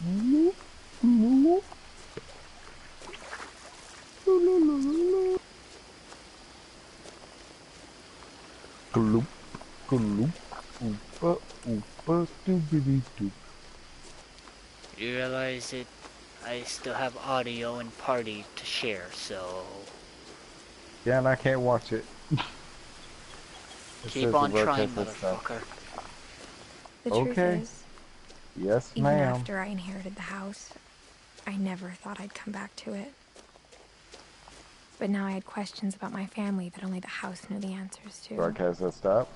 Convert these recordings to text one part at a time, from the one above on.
Gloop, gloop, oopa, oopa, doobity doop. You realize it? I still have audio and party to share, so Yeah, and I can't watch it. It keep says the on trying, broadcast has stopped. motherfucker. The truth Okay. is, Yes, even ma'am. after I inherited the house, I never thought I'd come back to it. But now I had questions about my family that only the house knew the answers to. Broadcast has stopped.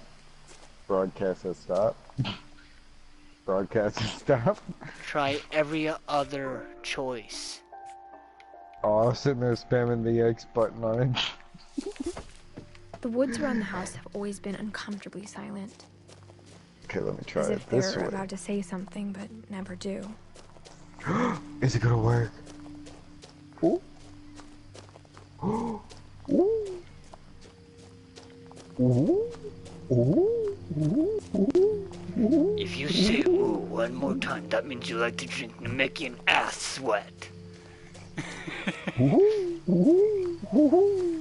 Broadcast has stopped. Broadcast has stopped. Try every other choice. Oh, I was sitting there spamming the X button on it. The woods around the house have always been uncomfortably silent. Okay, let me try As it if this they're way. about to say something, but never do. Is it gonna work? Ooh. Ooh. Ooh. Ooh. Ooh. Ooh. If you say ooh one more time, that means you like to drink Namekian ass sweat. Ooh. Ooh.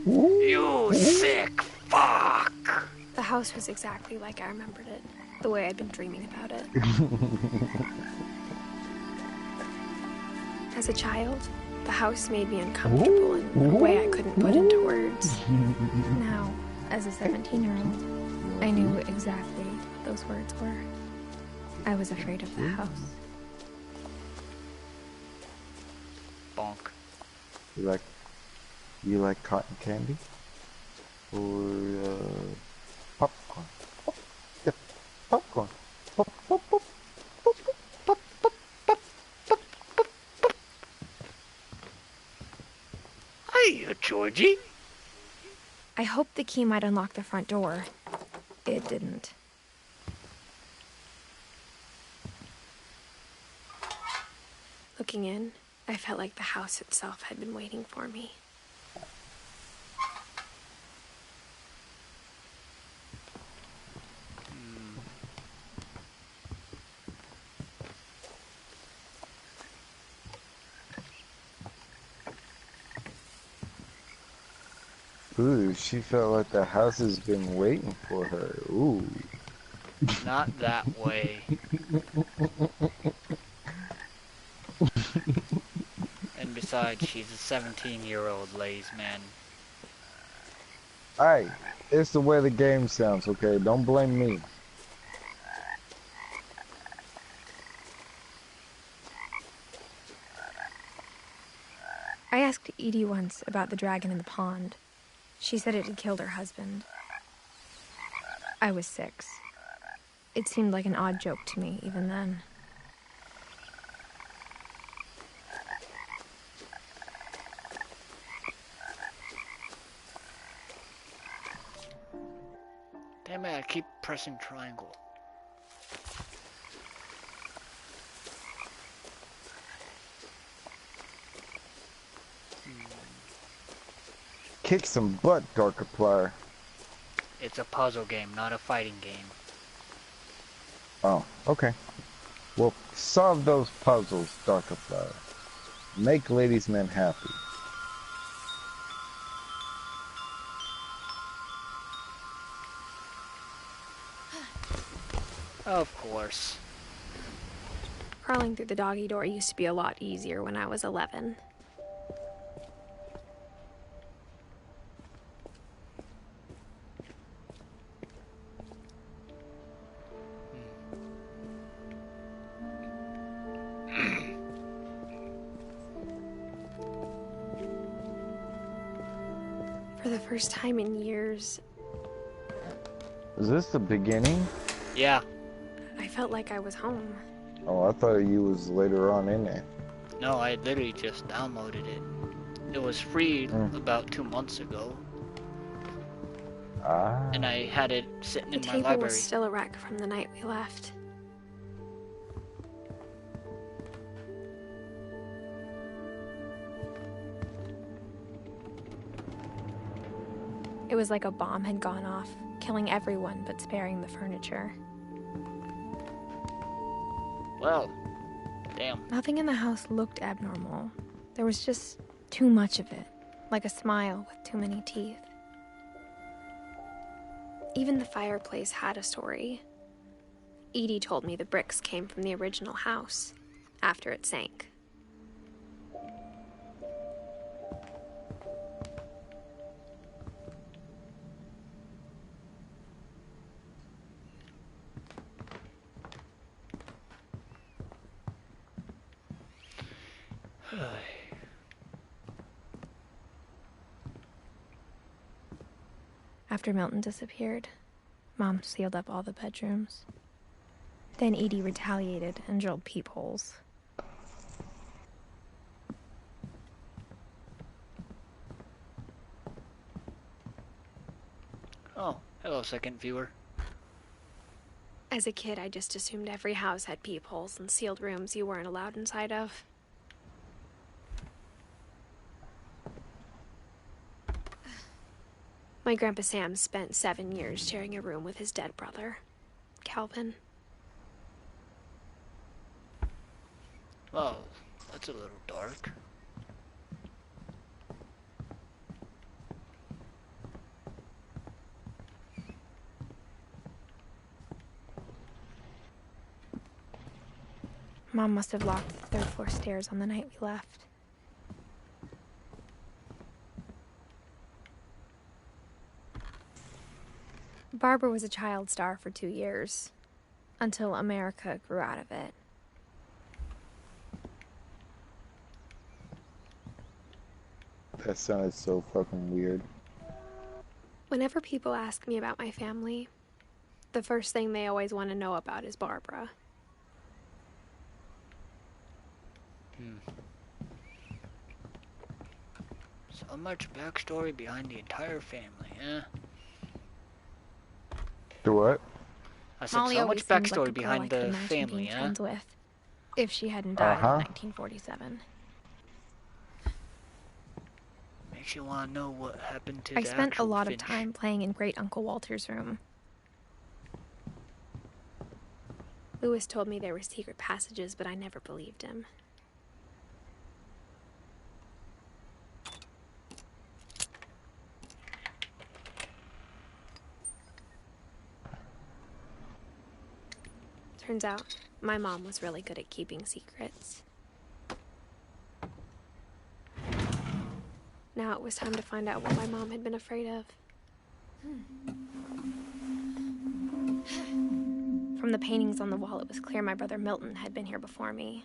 Ooh. You sick fuck! The house was exactly like I remembered it, the way I'd been dreaming about it. As a child, the house made me uncomfortable in a way I couldn't put into words. Now, as a 17-year-old, I knew exactly what those words were. I was afraid of the house. Bonk. You like cotton candy? Or popcorn? Pop, yeah, popcorn. Pop, pop, pop, pop, pop, pop, pop, pop, pop, pop. Hiya, Georgie. I hoped the key might unlock the front door. It didn't. Looking in, I felt like the house itself had been waiting for me. Ooh, she felt like the house has been waiting for her. Ooh. Not that way. And besides, she's a 17-year-old lays man. Hey, it's the way the game sounds, okay? Don't blame me. I asked Edie once about the dragon in the pond. She said it had killed her husband. I was 6. It seemed like an odd joke to me, even then. Damn it, I keep pressing triangle. Kick some butt, Darkiplier. It's a puzzle game, not a fighting game. Oh, okay. Well, solve those puzzles, Darkiplier. Make ladies' men happy. Of course. Crawling through the doggy door used to be a lot easier when I was 11. For the first time in years, Is this the beginning? Yeah. I felt like I was home. Oh, I thought you was later on in there. No, I literally just downloaded it. It was free about 2 months ago. Ah. And I had it sitting The in my table library. was still a wreck from the night we left. It was like a bomb had gone off, killing everyone but sparing the furniture. Well, Damn. Nothing in the house looked abnormal. There was just too much of it, like a smile with too many teeth. Even the fireplace had a story. Edie told me the bricks came from the original house, after it sank. After Milton disappeared, Mom sealed up all the bedrooms. Then Edie retaliated and drilled peepholes. Oh, hello, second viewer. As a kid, I just assumed every house had peepholes and sealed rooms you weren't allowed inside of. My Grandpa Sam spent 7 years sharing a room with his dead brother, Calvin. Well, that's a little dark. Mom must have locked the third floor stairs on the night we left. Barbara was a child star for 2 years, until America grew out of it. That sounded so fucking weird. Whenever people ask me about my family, the first thing they always want to know about is Barbara. So much backstory behind the entire family, eh? The what? I said Molly so always much seemed backstory like a girl behind I could the imagine family, being eh? friends with, if she hadn't died in Uh-huh. 1947. Makes you want to know what happened to I the spent a actual lot Finch. of time playing in Great Uncle Walter's room. Lewis told me there were secret passages, but I never believed him. Turns out, my mom was really good at keeping secrets. Now it was time to find out what my mom had been afraid of. From the paintings on the wall, it was clear my brother Milton had been here before me.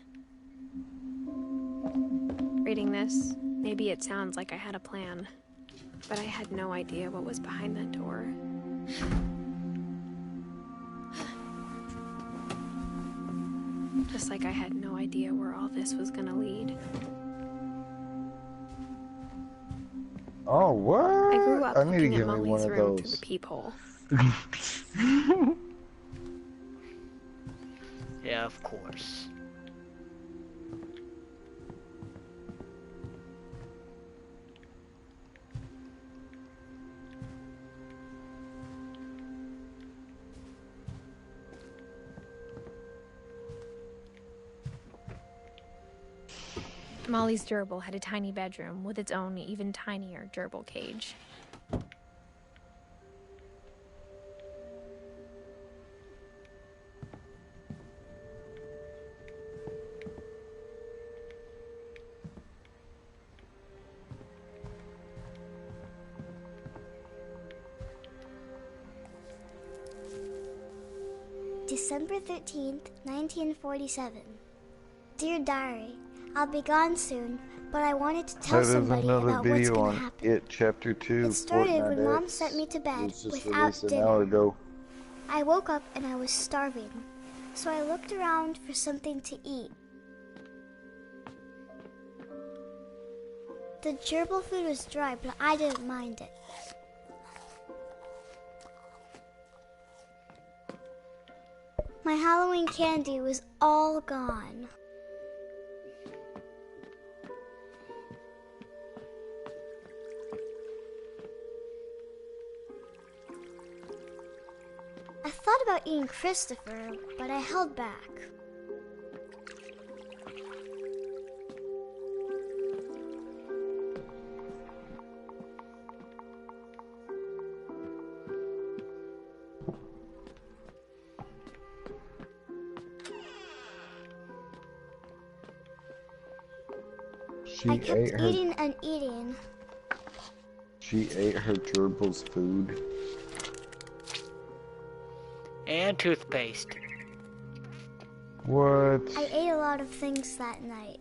Reading this, maybe it sounds like I had a plan, but I had no idea what was behind that door. Just like I had no idea where all this was gonna lead. Oh, what? I grew up I need to looking at give me one Molly's of room through the those. peephole. Yeah, of course. Molly's gerbil had a tiny bedroom with its own even tinier gerbil cage. December 13th, 1947. Dear Diary, I'll be gone soon, but I wanted to tell That is somebody another about what's video gonna on happen. It Chapter 2. It started Fortnite when Mom X. sent me to It bed was just without released an dinner. hour ago. I woke up and I was starving, so I looked around for something to eat. The gerbil food was dry, but I didn't mind it. My Halloween candy was all gone. I thought about eating Christopher, but I held back. I kept eating and eating. She ate her gerbil's food. And toothpaste. What? I ate a lot of things that night.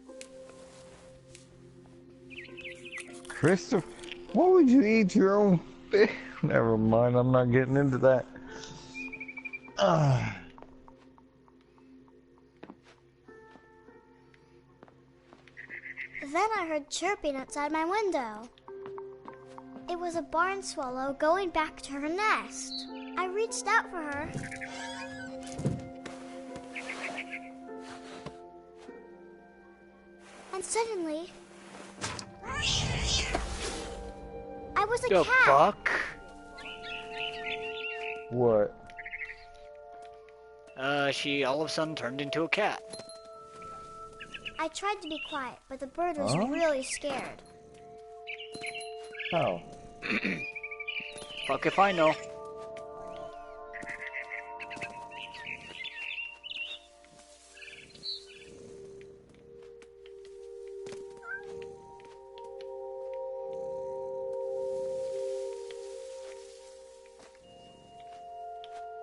Christopher, why would you eat your own fish? Never mind, I'm not getting into that. Then I heard chirping outside my window. It was a barn swallow going back to her nest. I reached out for her. And suddenly, I was a The cat. fuck? What? She all of a sudden turned into a cat. I tried to be quiet, but the bird was Huh? really scared. How? Fuck if I know.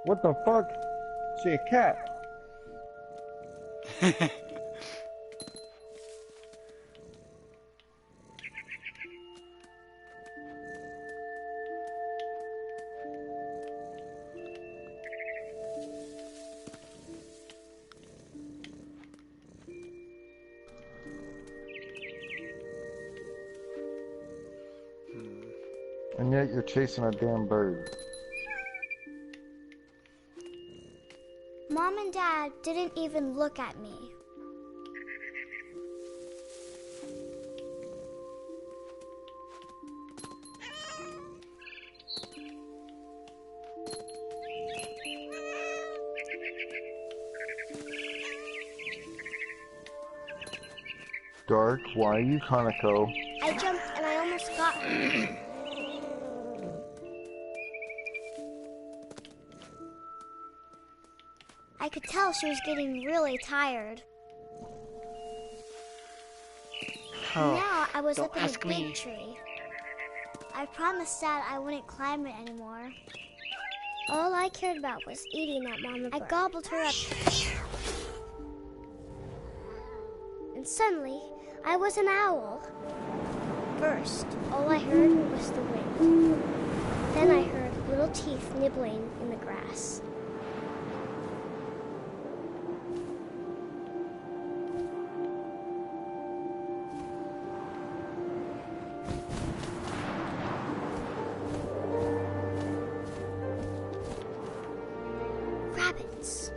What the fuck? She a cat? And yet you're chasing a damn bird. Mom and Dad didn't even look at me. Dark, why are you Kaneko? I jumped and I almost got her. I could tell she was getting really tired. Oh, Now I was don't up in a ask big me. tree. I promised Dad I wouldn't climb it anymore. All I cared about was eating that mama bird. I gobbled her up. And suddenly, I was an owl. First, all I heard was the wind. Then I heard little teeth nibbling in the grass. Rabbits.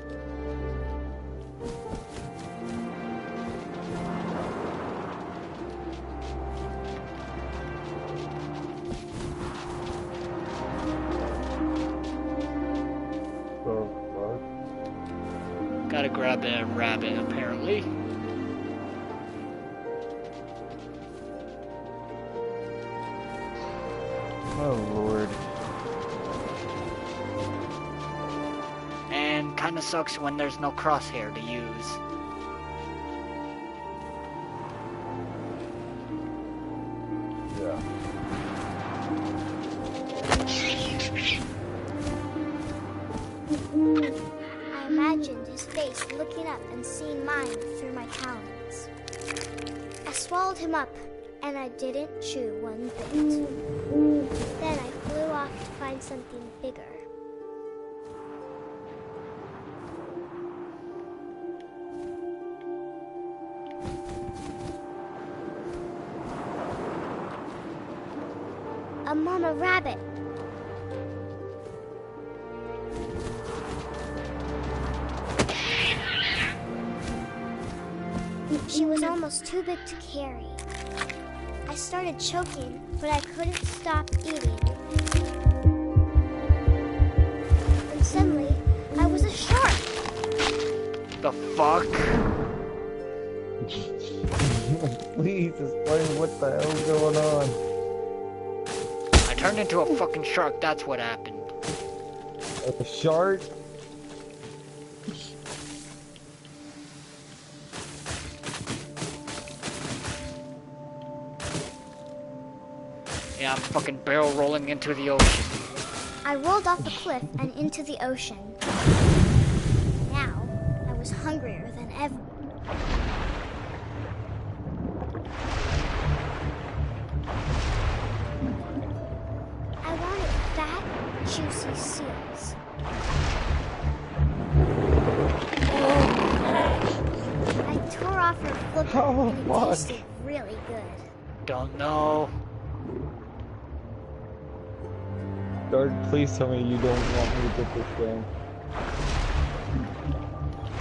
Gotta grab a rabbit, apparently. Oh lord. And kinda sucks when there's no crosshair to use. Yeah. I imagined his face looking up and seeing mine through my talons. I swallowed him up, and I didn't chew one bit. Then I flew off to find something bigger. A mama rabbit. She was almost too big to carry. I started choking, but I couldn't stop eating. And suddenly, I was a shark. The fuck? Please explain what the hell's going on. I turned into a fucking shark, that's what happened. A shark? Yeah, I'm fucking barrel rolling into the ocean. I rolled off the cliff and into the ocean. Now, I was hungrier than ever. I wanted fat, juicy seals. I tore off her flipper and it tasted really good. Don't know. Dark, please tell me you don't want me to put this down.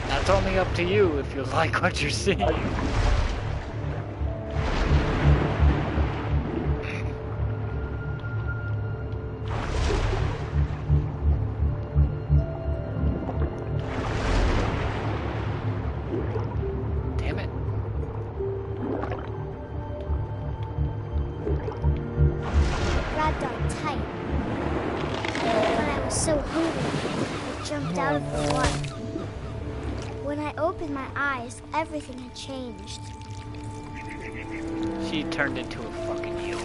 That's only up to you if you like what you're seeing. Damn it. Grabbed on tight. But I was so hungry, I jumped out of the water. When I opened my eyes, everything had changed. She turned into a fucking eel.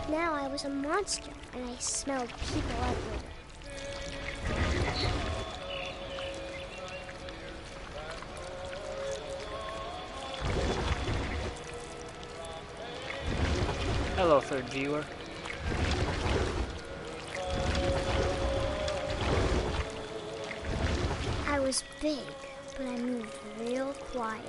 Now I was a monster, and I smelled people everywhere. Hello, third viewer. I was big, but I moved real quiet.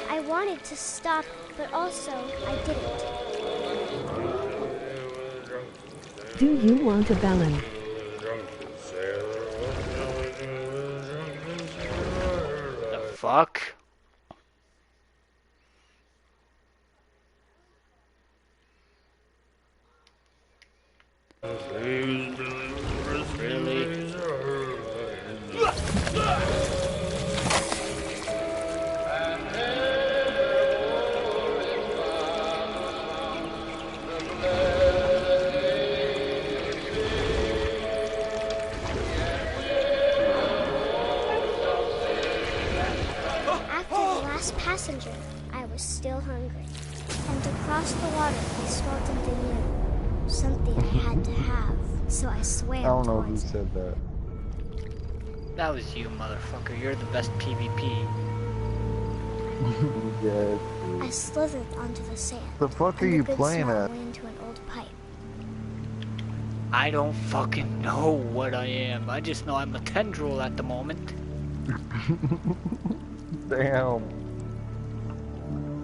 I wanted to stop, but also I didn't. Do you want a bellum? The fuck? Really? After the last passenger, I was still hungry. And across the water, I smelled something new. Something I had to have, so I swam I don't know who towards it. said that. That was you, motherfucker. You're the best PvP. Yes. I slithered onto the sand. The fuck are and the you good playing smell at? went into an old pipe. I don't fucking know what I am. I just know I'm a tendril at the moment. Damn.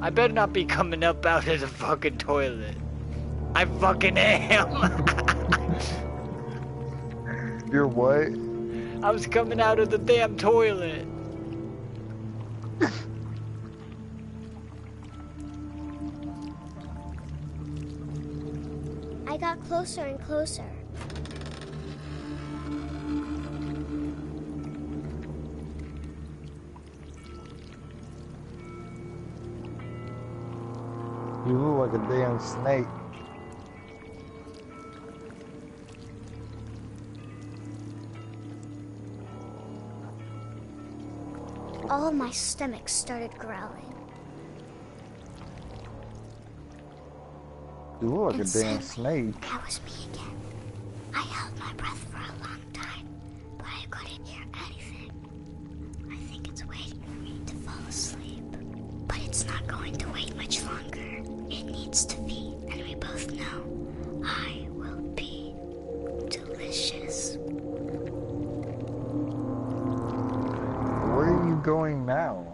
I better not be coming up out of the fucking toilet. I fucking am. You're what? I was coming out of the damn toilet. I got closer and closer. You look like a damn snake. All of my stomach started growling. You look like And a damn suddenly, snake. that was me again. I held my breath for a long time, but I couldn't hear anything. I think it's waiting for me to fall asleep. But it's not going to wait much longer. It needs to be, and we both know I will be delicious. Where are you going now?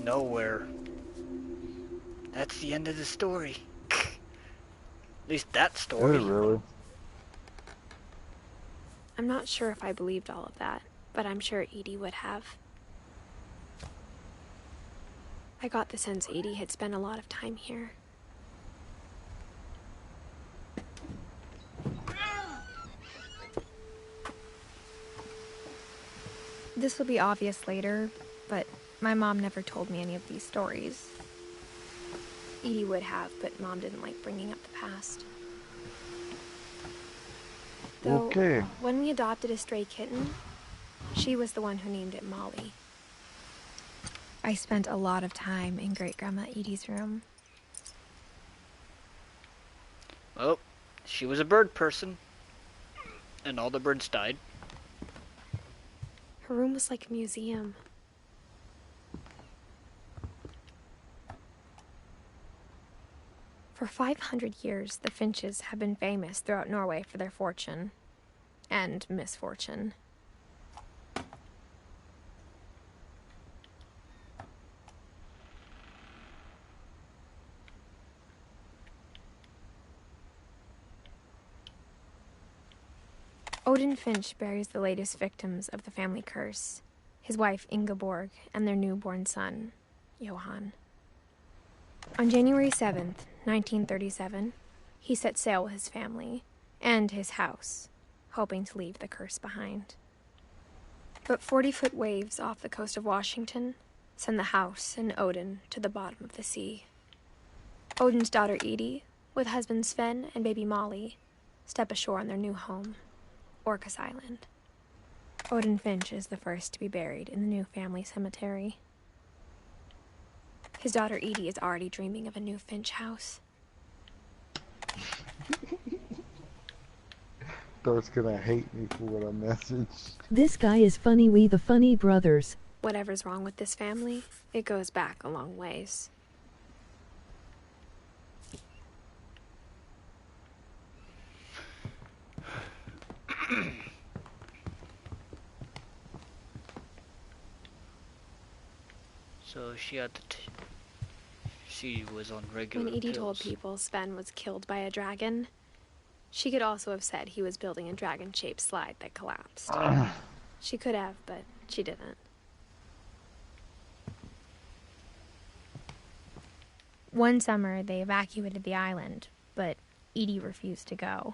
Nowhere. That's the end of the story. At least that story. Is it really? I'm not sure if I believed all of that, but I'm sure Edie would have. I got the sense Edie had spent a lot of time here. This will be obvious later, but My mom never told me any of these stories. Edie would have, but Mom didn't like bringing up the past. Though, Okay. when we adopted a stray kitten, she was the one who named it Molly. I spent a lot of time in Great-Grandma Edie's room. Well, she was a bird person, and all the birds died. Her room was like a museum. For 500 years, the Finches have been famous throughout Norway for their fortune and misfortune. Odin Finch buries the latest victims of the family curse, his wife Ingeborg and their newborn son, Johan. On January 7th, 1937, he set sail with his family and his house, hoping to leave the curse behind. But 40-foot waves off the coast of Washington send the house and Odin to the bottom of the sea. Odin's daughter Edie, with husband Sven and baby Molly, step ashore on their new home, Orcas Island. Odin Finch is the first to be buried in the new family cemetery. His daughter Edie is already dreaming of a new Finch house. Dark's gonna hate me for what I messaged. This guy is funny, we the funny brothers. Whatever's wrong with this family, it goes back a long ways. So she had to. She was on regular When Edie pills. told people Sven was killed by a dragon, she could also have said he was building a dragon-shaped slide that collapsed. She could have, but she didn't. One summer, they evacuated the island, but Edie refused to go.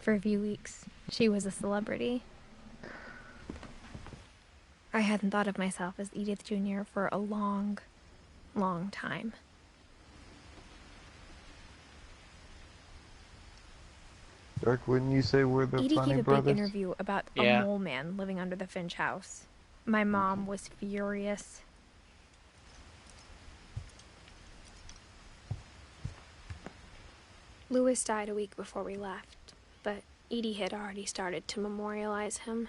For a few weeks, she was a celebrity. I hadn't thought of myself as Edith Jr. for a long, long time. Dark, wouldn't you say we're the Edie funny gave a brothers? big interview about Yeah. a mole man living under the Finch house. My mom was furious. Louis died a week before we left, but Edie had already started to memorialize him.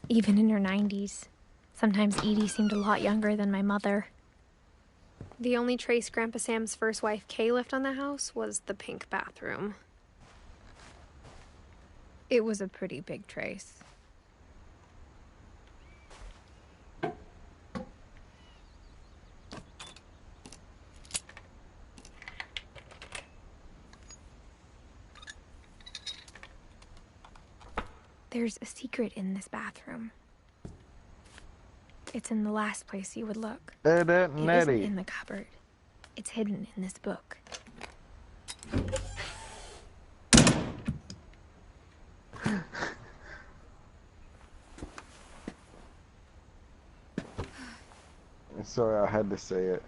Even in her 90s, sometimes Edie seemed a lot younger than my mother. The only trace Grandpa Sam's first wife, Kay, left on the house was the pink bathroom. It was a pretty big trace. There's a secret in this bathroom. It's in the last place you would look. Ed, Ed, It and isn't Eddie. in the cupboard. It's hidden in this book. Sorry, I had to say it.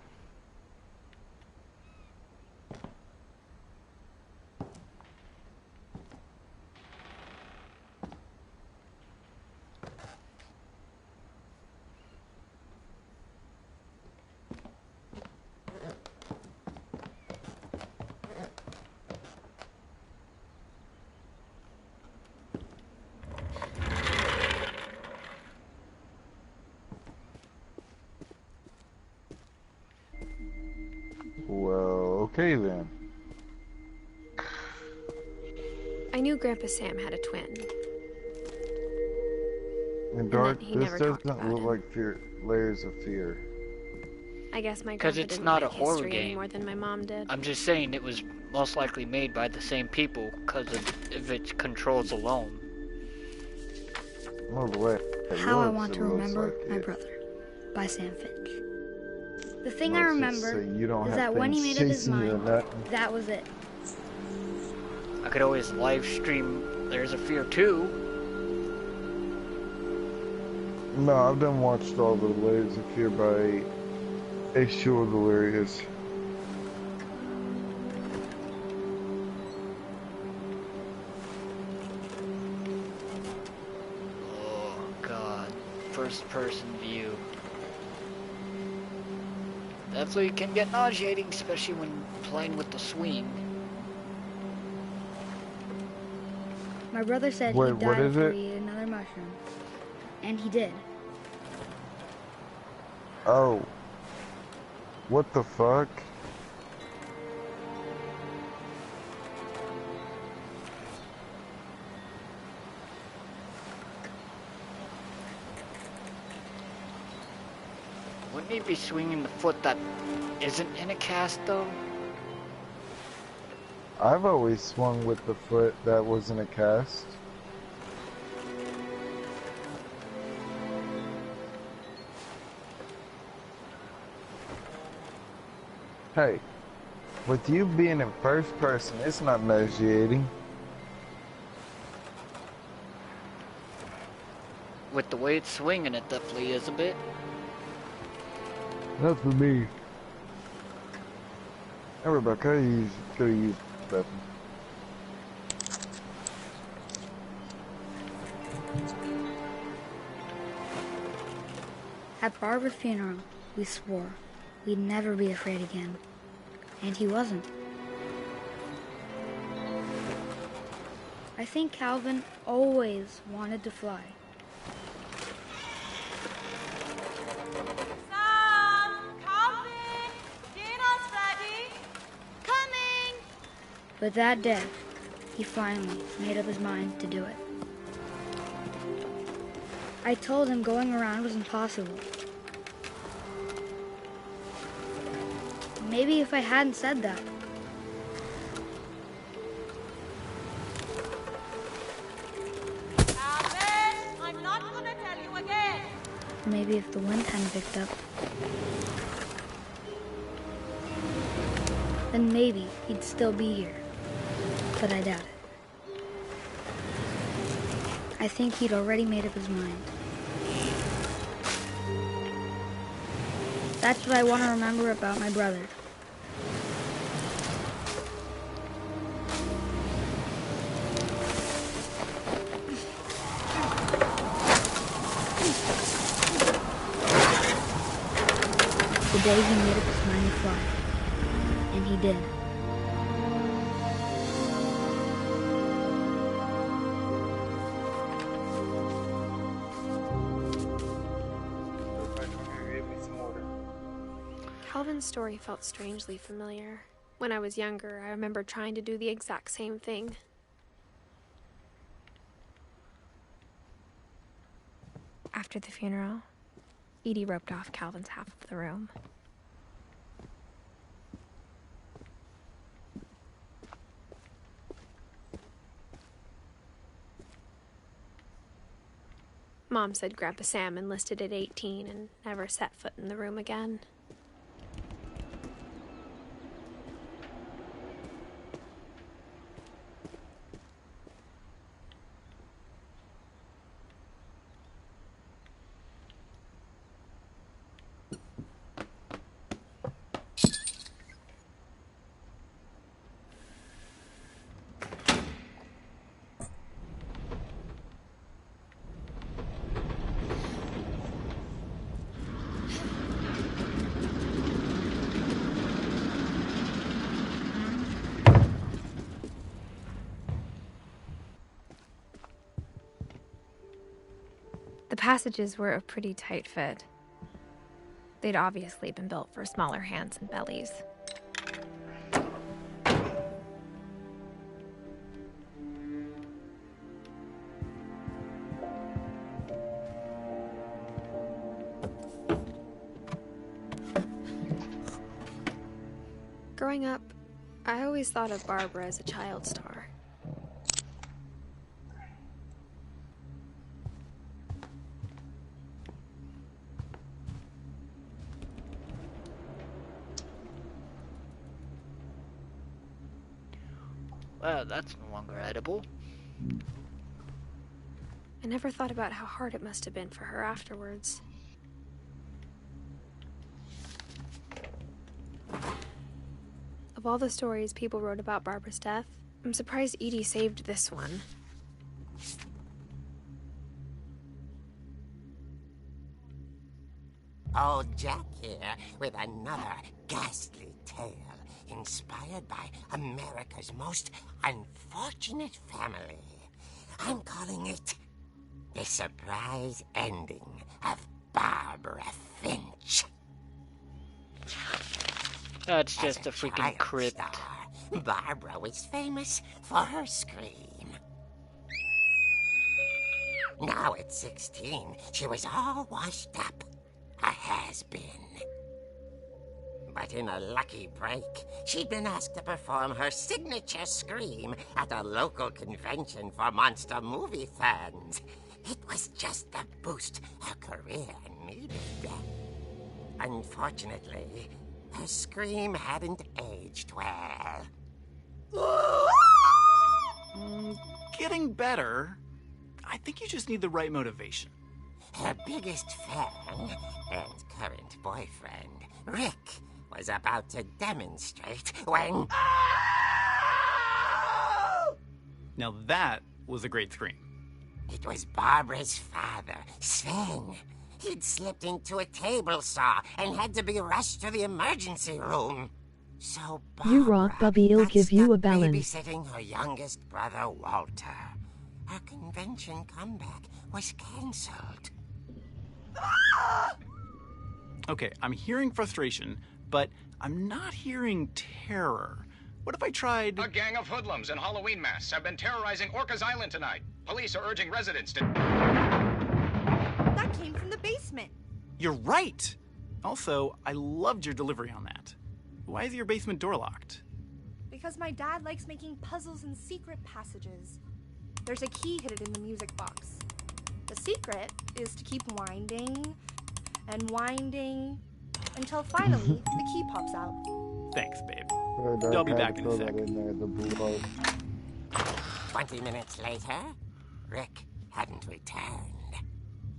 Well, okay then. I knew Grandpa Sam had a twin. And Dark, he this never talked doesn't about look it. like fear, layers of fear. I guess my 'Cause grandpa it's didn't not like a horror history any game. more than my mom did. I'm just saying it was most likely made by the same people because of its controls alone. No, the way it How I looks, Want it to looks Remember like My it. Brother by Sam Finch. The thing I Let's just remember say you don't is have that when he things made up his chasing you mind, and that. that was it. I could always live stream There's a Fear 2. No, I've done watched all the Layers of Fear by H2O Delirious. Oh god. First person view. Definitely can get nauseating, especially when playing with the swing. My brother said Wait, he'd what die is if it? he ate another mushroom. And he did. Oh. What the fuck? Wouldn't he be swinging the foot that isn't in a cast though? I've always swung with the foot that was in a cast. Hey, with you being in first person, it's not nauseating. With the way it's swinging, it definitely is a bit. Not for me. Hey, Rebecca, you could have used that. At Barbara's funeral, we swore we'd never be afraid again. And he wasn't. I think Calvin always wanted to fly. Sam! Calvin! Dinner's ready! Coming! But that day, he finally made up his mind to do it. I told him going around was impossible. Maybe if I hadn't said that, Calvin! I'm not gonna tell you again! maybe if the wind hadn't picked up, then maybe he'd still be here. But I doubt it. I think he'd already made up his mind. That's what I want to remember about my brother. The day he made up his mind to fly. And he did. Calvin's story felt strangely familiar. When I was younger, I remember trying to do the exact same thing. After the funeral, Edie roped off Calvin's half of the room. Mom said Grandpa Sam enlisted at 18 and never set foot in the room again. The passages were a pretty tight fit. They'd obviously been built for smaller hands and bellies. Growing up, I always thought of Barbara as a child star. that's no longer edible. I never thought about how hard it must have been for her afterwards. Of all the stories people wrote about Barbara's death, I'm surprised Edie saved this one. Old Jack here with another ghastly tale inspired by America's most unfortunate family. I'm calling it The Surprise Ending of Barbara Finch. That's As just a freaking child crypt. star, Barbara was famous for her scream. Now at 16, she was all washed up. A has-been. But in a lucky break, she'd been asked to perform her signature scream at a local convention for monster movie fans. It was just the boost her career needed. Unfortunately, her scream hadn't aged well. Getting better. I think you just need the right motivation. Her biggest fan and current boyfriend, Rick, was about to demonstrate when... Now that was a great scream. It was Barbara's father, Sven. He'd slipped into a table saw and had to be rushed to the emergency room. So Barbara You rock, Bubby. I'll got give you a stuck balance. babysitting her youngest brother, Walter. Her convention comeback was cancelled. Okay, I'm hearing frustration, but I'm not hearing terror. What if I tried... A gang of hoodlums in Halloween masks have been terrorizing Orcas Island tonight. Police are urging residents to... That came from the basement. You're right! Also, I loved your delivery on that. Why is your basement door locked? Because my dad likes making puzzles and secret passages. There's a key hidden in the music box. The secret is to keep winding and winding until finally the key pops out. Thanks, babe. I'll I'll be back in a sec. 20 minutes later, Rick hadn't returned.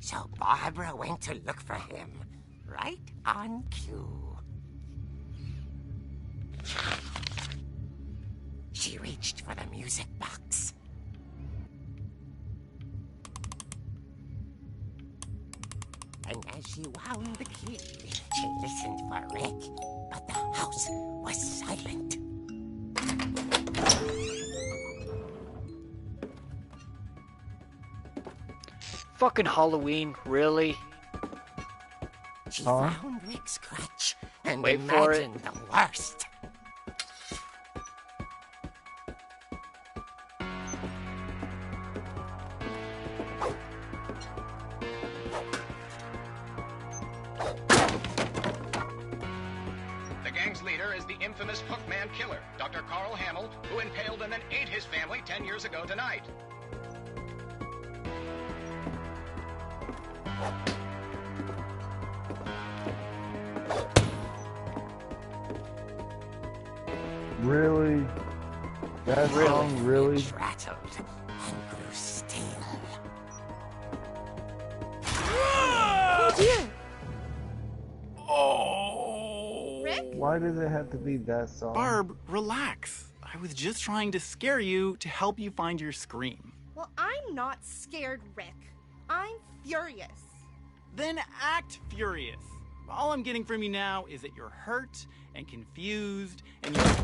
So Barbara went to look for him, right on cue. She reached for the music box. And as she wound the key, she listened for Rick, but the house was silent. Fucking Halloween, really? She found Rick's crutch and Wait for it. imagined the worst. The gang's leader is the infamous Hookman killer, Dr. Carl Hamill, who impaled and then ate his family 10 years ago tonight. Really? That song really? It rattled and grew still. Oh dear! Oh! Rick? Why does it have to be that song? Barb, relax. I was just trying to scare you to help you find your scream. Well, I'm not scared, Rick. I'm furious. Then act furious. All I'm getting from you now is that you're hurt and confused and you're...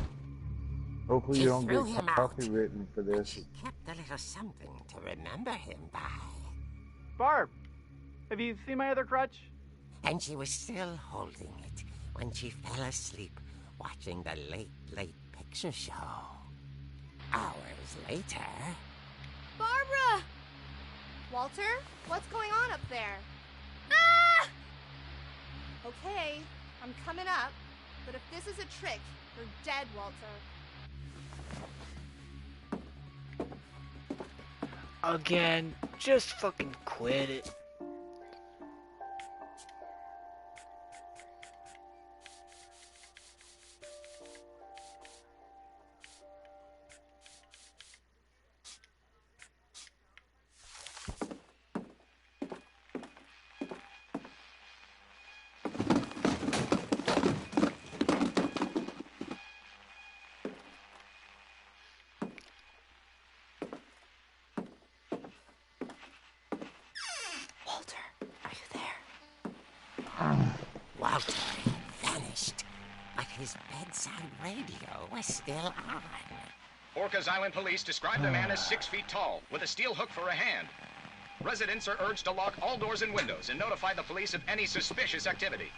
Hopefully She you don't threw get him out, copywritten for but this. she kept a little something to remember him by. Barb, have you seen my other crutch? And she was still holding it when she fell asleep watching the late picture show. Hours later... Barbara! Walter, what's going on up there? Ah! Okay, I'm coming up, but if this is a trick, you're dead, Walter. Again, just fucking quit it. Walter had vanished, but his bedside radio was still on. Orcas Island police describe the man as 6 feet tall, with a steel hook for a hand. Residents are urged to lock all doors and windows and notify the police of any suspicious activity.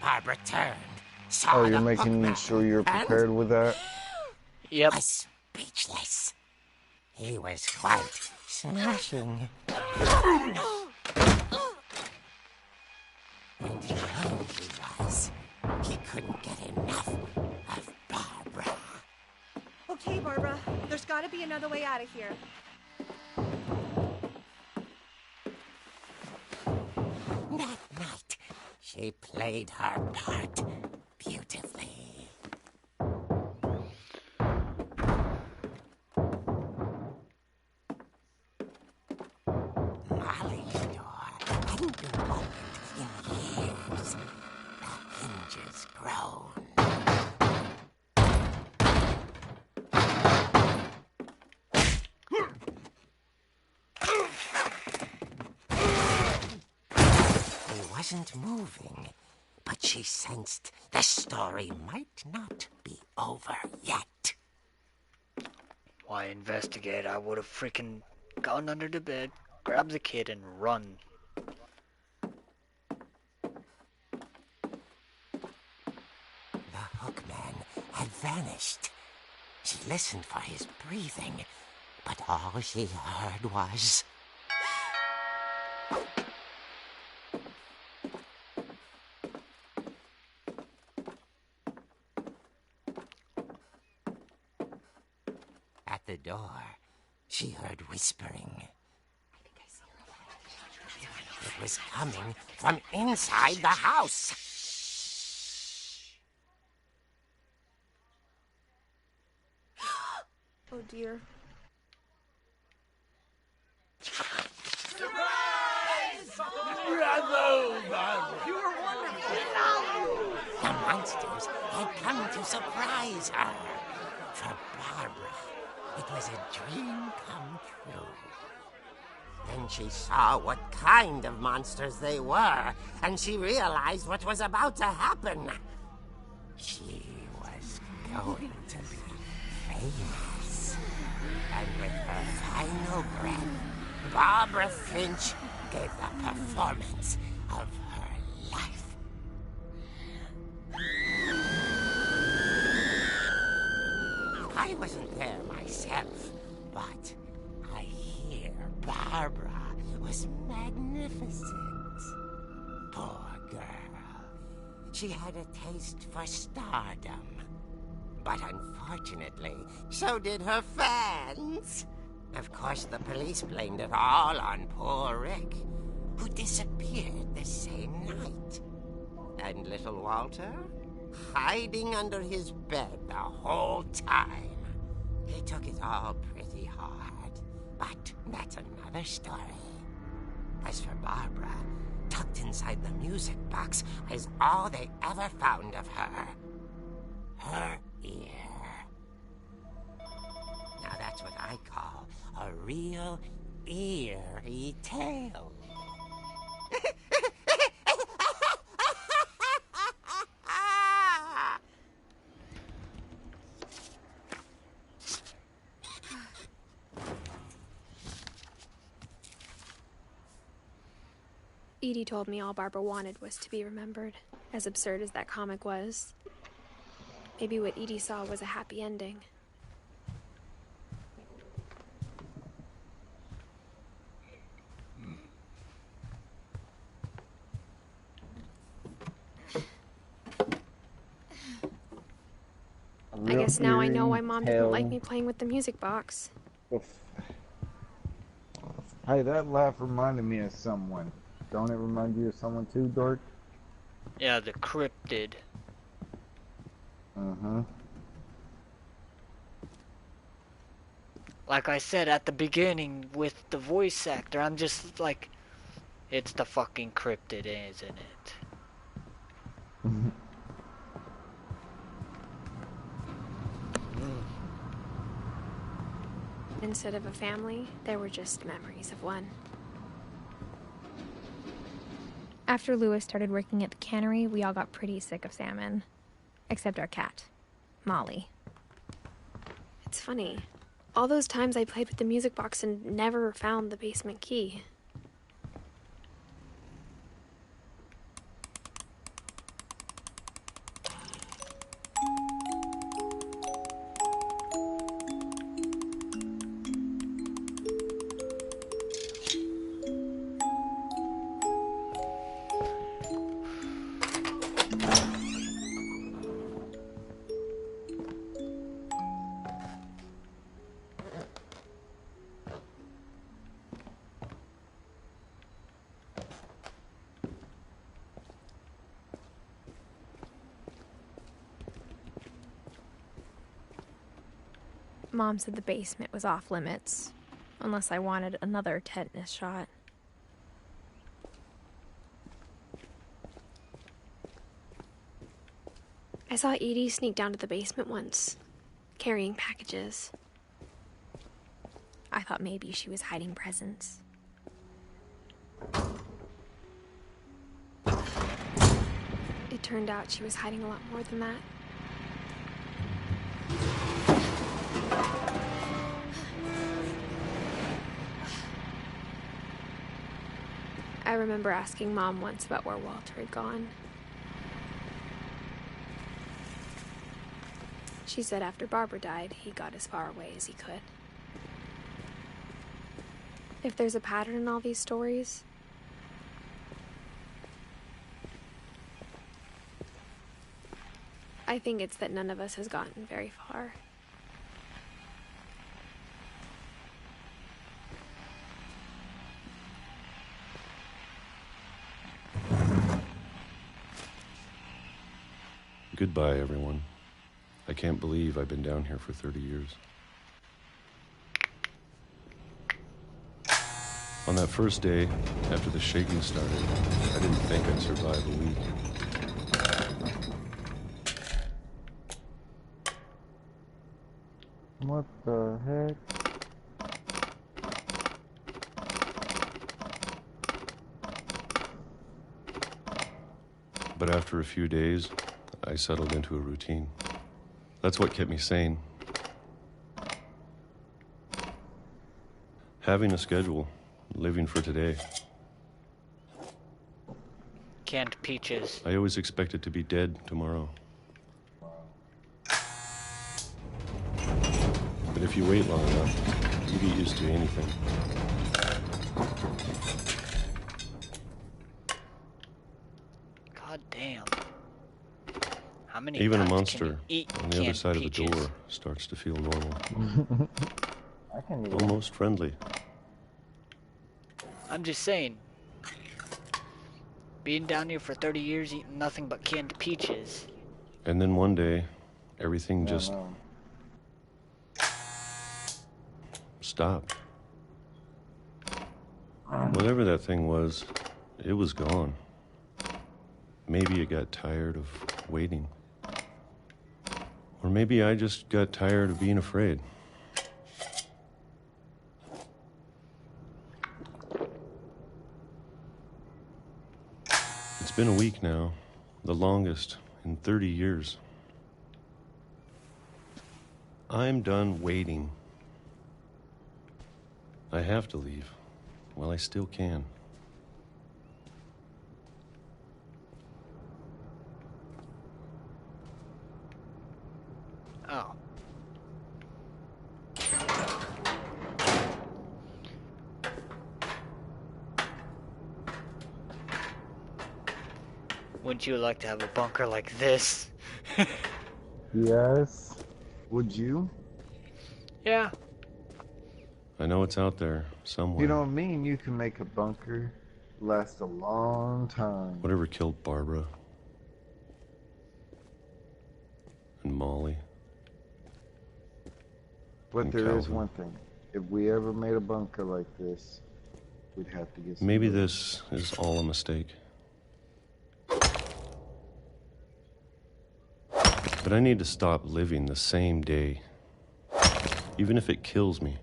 Barbara turned, saw Oh, the you're making hookman, sure you're and prepared with that? Yep. was speechless. He was quite smashing. And he knew he was. He couldn't get enough of Barbara. Okay, Barbara, there's gotta be another way out of here. That night, she played her part beautifully. Molly's door hadn't been opened in years. The hinges groaned. He wasn't moving, but she sensed the story might not be over yet. Why investigate? I would have freaking gone under the bed, grabbed the kid, and run. The hookman had vanished. She listened for his breathing, but all she heard was... At the door, she heard whispering. It was coming from inside the house. Oh dear. The monsters had come to surprise her. For Barbara, it was a dream come true. Then she saw what kind of monsters they were, and she realized what was about to happen. She was going to be famous. And with her final breath, Barbara Finch gave the performance of her life. I wasn't there myself, but I hear Barbara was magnificent. Poor girl. She had a taste for stardom. But unfortunately, so did her fans. Of course, the police blamed it all on poor Rick, who disappeared the same night. And little Walter, hiding under his bed the whole time. He took it all pretty hard, but that's another story. As for Barbara, tucked inside the music box is all they ever found of her. Her ear. Now that's what I call a real eerie tale. Edie told me all Barbara wanted was to be remembered, as absurd as that comic was. Maybe what Edie saw was a happy ending. I guess now I know why Mom didn't like me playing with the music box. Hey, that laugh reminded me of someone. Don't it remind you of someone too, Dork? Yeah, the cryptid. Uh-huh. Like I said at the beginning with the voice actor, I'm just like, it's the fucking cryptid, isn't it? Instead of a family, there were just memories of one. After Lewis started working at the cannery, we all got pretty sick of salmon. Except our cat, Molly. It's funny. All those times I played with the music box and never found the basement key. Mom said the basement was off limits, unless I wanted another tetanus shot. I saw Edie sneak down to the basement once, carrying packages. I thought maybe she was hiding presents. It turned out she was hiding a lot more than that. I remember asking Mom once about where Walter had gone. She said after Barbara died, he got as far away as he could. If there's a pattern in all these stories, I think it's that none of us has gotten very far. Goodbye, everyone. I can't believe I've been down here for 30 years. On that first day, after the shaking started, I didn't think I'd survive a week. What the heck? But after a few days, I settled into a routine. That's what kept me sane. Having a schedule, living for today. Canned peaches. I always expected to be dead tomorrow. But if you wait long enough, you get used to anything. God damn. How many Even a times monster can you eat on the other canned side peaches? of the door starts to feel normal. I can't even. Almost friendly. I'm just saying. Being down here for 30 years eating nothing but canned peaches. And then one day, everything just stopped. Whatever that thing was, it was gone. Maybe it got tired of waiting. Or maybe I just got tired of being afraid. It's been a week now, the longest in 30 years. I'm done waiting. I have to leave while I still can. Oh. Wouldn't you like to have a bunker like this? Yes. Would you? Yeah. I know it's out there somewhere. You know what I mean? You can make a bunker last a long time. Whatever killed Barbara and Molly. But and there is Calvin. one thing. If we ever made a bunker like this, we'd have to get some Maybe wood. this is all a mistake. But I need to stop living the same day, even if it kills me.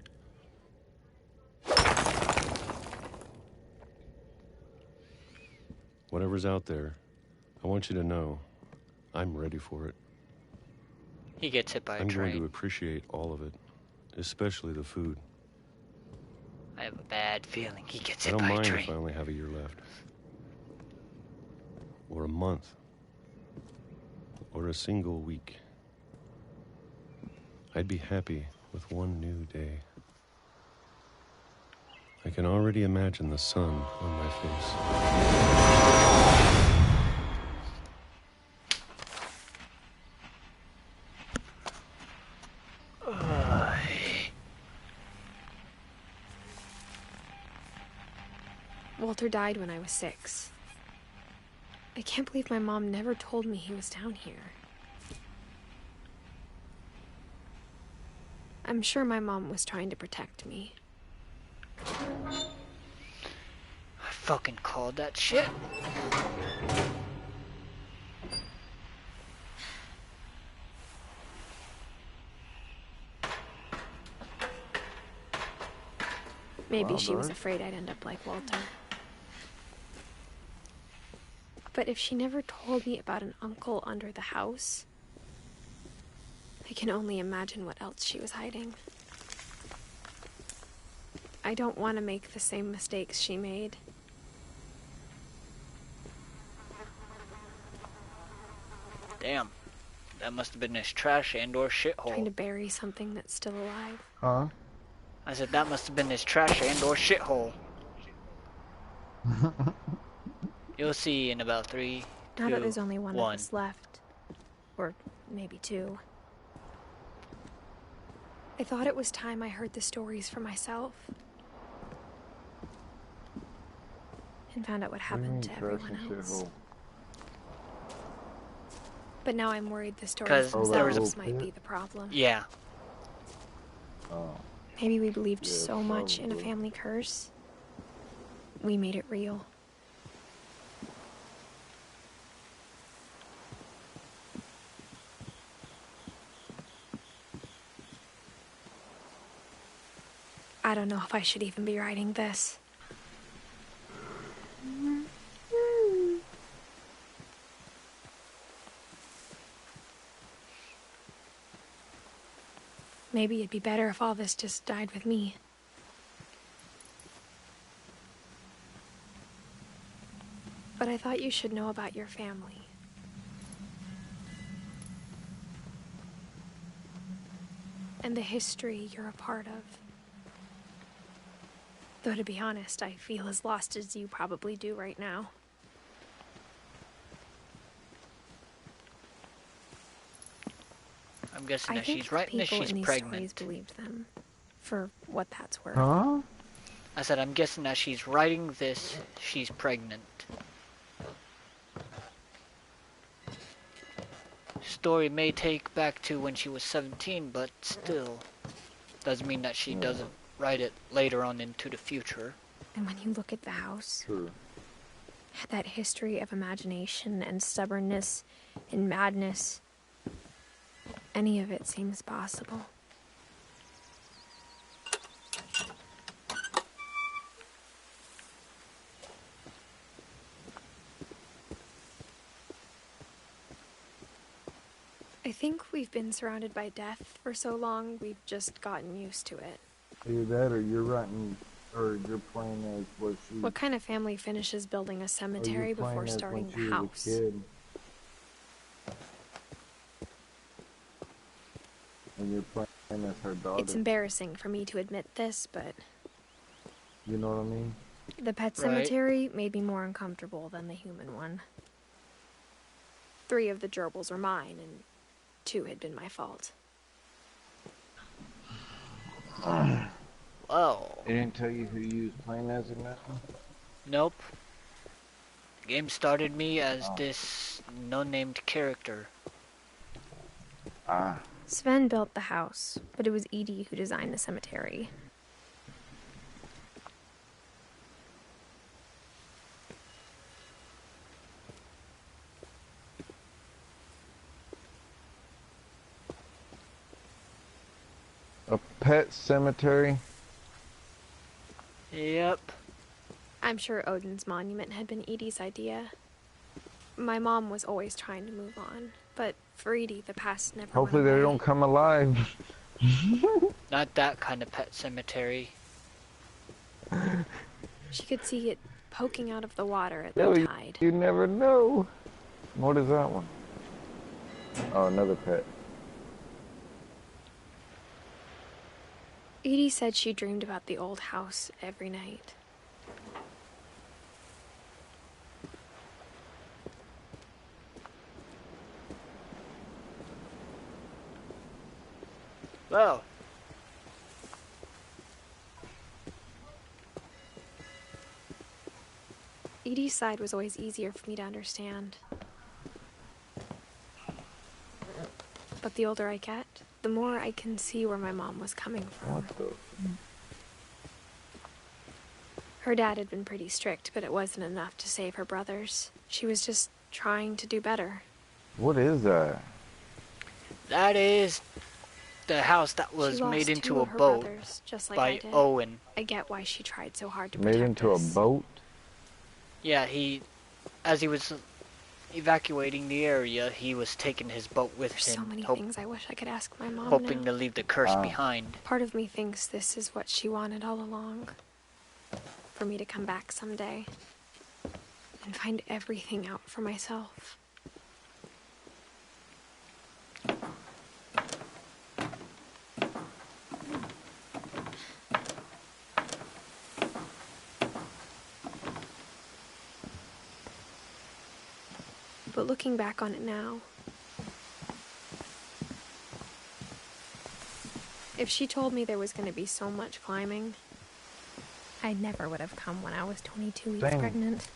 Whatever's out there, I want you to know I'm ready for it. He gets hit by a I'm train. going to appreciate all of it, especially the food. I have a bad feeling he gets I hit don't by a mind train. if I only have a year left. Or a month. Or a single week. I'd be happy with one new day. I can already imagine the sun on my face. Walter died when I was 6. I can't believe my mom never told me he was down here. I'm sure my mom was trying to protect me. I fucking called that shit. Maybe Wow, she was Dark. afraid I'd end up like Walter. But if she never told me about an uncle under the house, I can only imagine what else she was hiding. I don't want to make the same mistakes she made. Damn. That must have been his trash and or shithole. Trying to bury something that's still alive. Huh? I said that must have been his trash and or shithole. You'll see in about 3, 2, Now that there's only one of 1. us left. Or maybe 2. I thought it was time I heard the stories for myself. And found out what happened to everyone else. But now I'm worried the stories 'Cause there was a- themselves might be the problem. Yeah. Oh. Maybe we believed Yeah, so much in a probably. family curse. We made it real. I don't know if I should even be writing this. Maybe it'd be better if all this just died with me. But I thought you should know about your family. And the history you're a part of. Though to be honest, I feel as lost as you probably do right now. I'm guessing I that think she's writing that people she's in these pregnant. stories believed them, for what that's worth. Huh? I said I'm guessing that she's writing this, she's pregnant. Story may take back to when she was 17, but still doesn't mean that she doesn't write it later on into the future. And when you look at the house, Sure. that history of imagination and stubbornness and madness, any of it seems possible. I think we've been surrounded by death for so long, we've just gotten used to it. Either that or you're writing, or you're playing as what she... What kind of family finishes building a or cemetery you're playing before as starting when she the was a house? kid. And you're playing as her daughter. It's embarrassing for me to admit this, but You know what I mean? the pet Right. cemetery made me more uncomfortable than the human one. 3 of the gerbils were mine, and 2 had been my fault. Whoa. They didn't tell you who you was playing as or nothing? Nope. Game started me as this no-named character. Ah. Sven built the house, but it was Edie who designed the cemetery. A pet cemetery? Yep. I'm sure Odin's monument had been Edie's idea. My mom was always trying to move on, but for Edie, the past never Hopefully went away. they don't come alive. Not that kind of pet cemetery. She could see it poking out of the water at No, the tide. you never know. What is that one? Oh, another pet. Edie said she dreamed about the old house every night. Well. Edie's side was always easier for me to understand. But the older I get, the more I can see where my mom was coming from. What the? Her dad had been pretty strict, but it wasn't enough to save her brothers. She was just trying to do better. What is that? That is the house that She was lost made into two a of her boat brothers, just like by I did. Owen. I get why she tried so hard to Made protect into us. a boat? Yeah, as he was evacuating the area, he was taking his boat with There's him, so many things I wish I could ask my mom hoping now. to leave the curse behind. Part of me thinks this is what she wanted all along. For me to come back someday and find everything out for myself. But looking back on it now, if she told me there was going to be so much climbing, I never would have come when I was 22 weeks Dang. pregnant.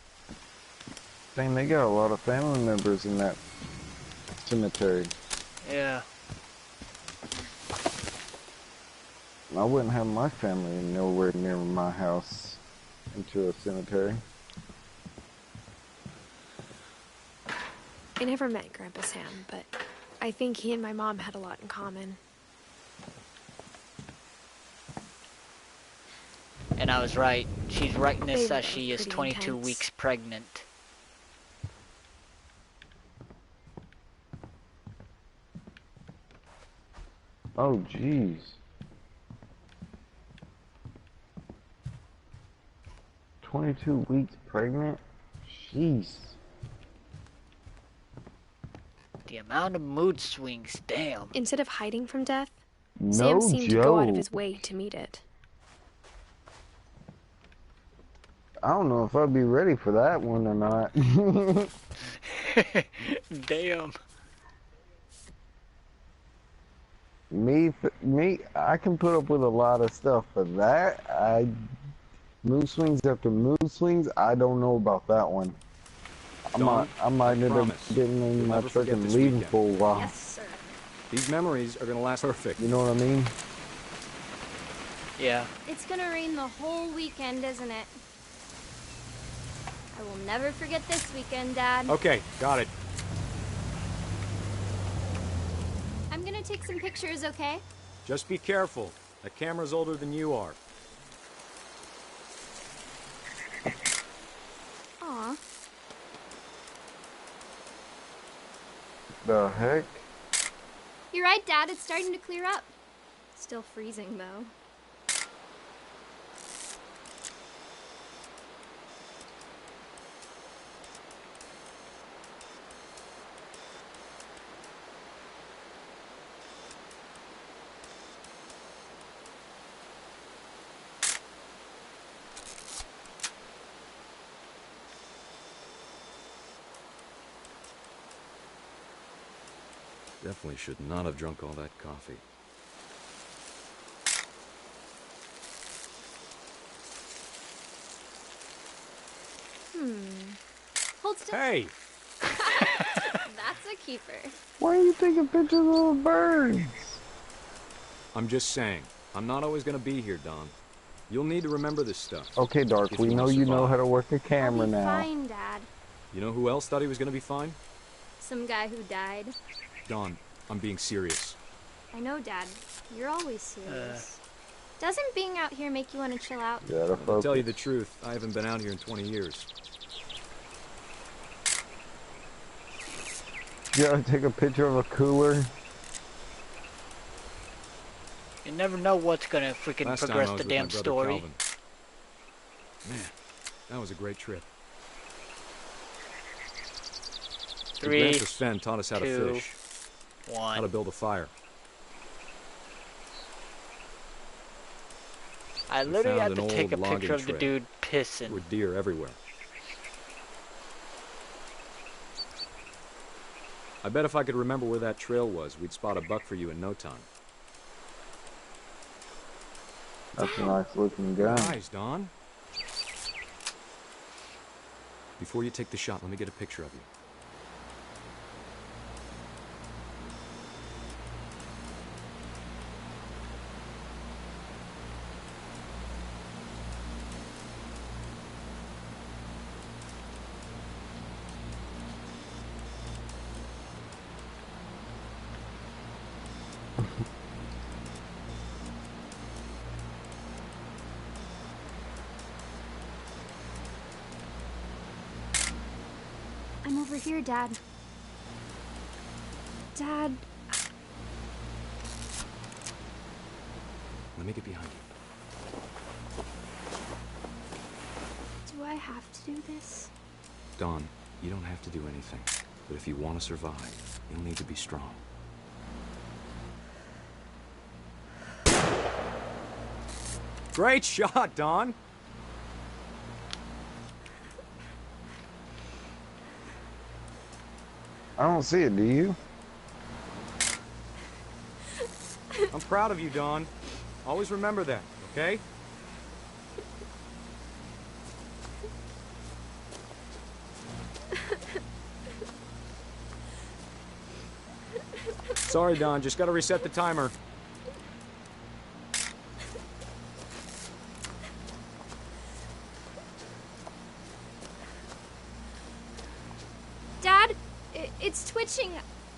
Dang, they got a lot of family members in that cemetery. Yeah. I wouldn't have my family nowhere near my house into a cemetery. I never met Grandpa Sam, but I think he and my mom had a lot in common. And I was right. She's writing this They as she were is pretty 22 intense. weeks pregnant. Oh, jeez. "22 weeks pregnant? Jeez. The amount of mood swings, damn. Instead of hiding from death, No Sam seemed to go out of joke. his way to meet it. I don't know if I'd be ready for that one or not. Damn. Me, I can put up with a lot of stuff, but that, mood swings after mood swings, I don't know about that one. I might end up getting in my truck and leaving for a while. Yes, sir. These memories are gonna last perfect. You know what I mean? Yeah. It's gonna rain the whole weekend, isn't it? I will never forget this weekend, Dad. Okay, got it. I'm gonna take some pictures, okay? Just be careful. That camera's older than you are. Aw. The heck? You're right, Dad. It's starting to clear up. Still freezing, though. Definitely should not have drunk all that coffee. Hold still. Hey! That's a keeper. Why are you taking pictures of the birds? I'm just saying, I'm not always gonna be here, Don. You'll need to remember this stuff. Okay, Dark, if we you know wanna you know survive. how to work a I'll camera be now. fine, Dad. You know who else thought he was gonna be fine? Some guy who died. Don, I'm being serious. I know, Dad. You're always serious. Doesn't being out here make you want to chill out? Gotta To focus. tell you the truth, I haven't been out here in 20 years. You gotta take a picture of a cooler. You never know what's gonna freaking Last time progress I was the with damn my brother story. Calvin. Man, that was a great trip. The 3, Grandpa Sven taught us how 2, to fish, 1. how to build a fire. I We literally had found to an take a old picture logging of the trail. dude There pissing. were deer everywhere. I bet if I could remember where that trail was, we'd spot a buck for you in no time. That's a nice looking gun. Nice, Don. Before you take the shot, let me get a picture of you. I'm over here, Dad. Dad, Let me get behind you. do I have to do this? Don, you don't have to do anything. But if you want to survive, you'll need to be strong. Great shot, Don! I don't see it, do you? I'm proud of you, Don. Always remember that, okay? Sorry, Don. Just gotta reset the timer. Dad, it's twitching.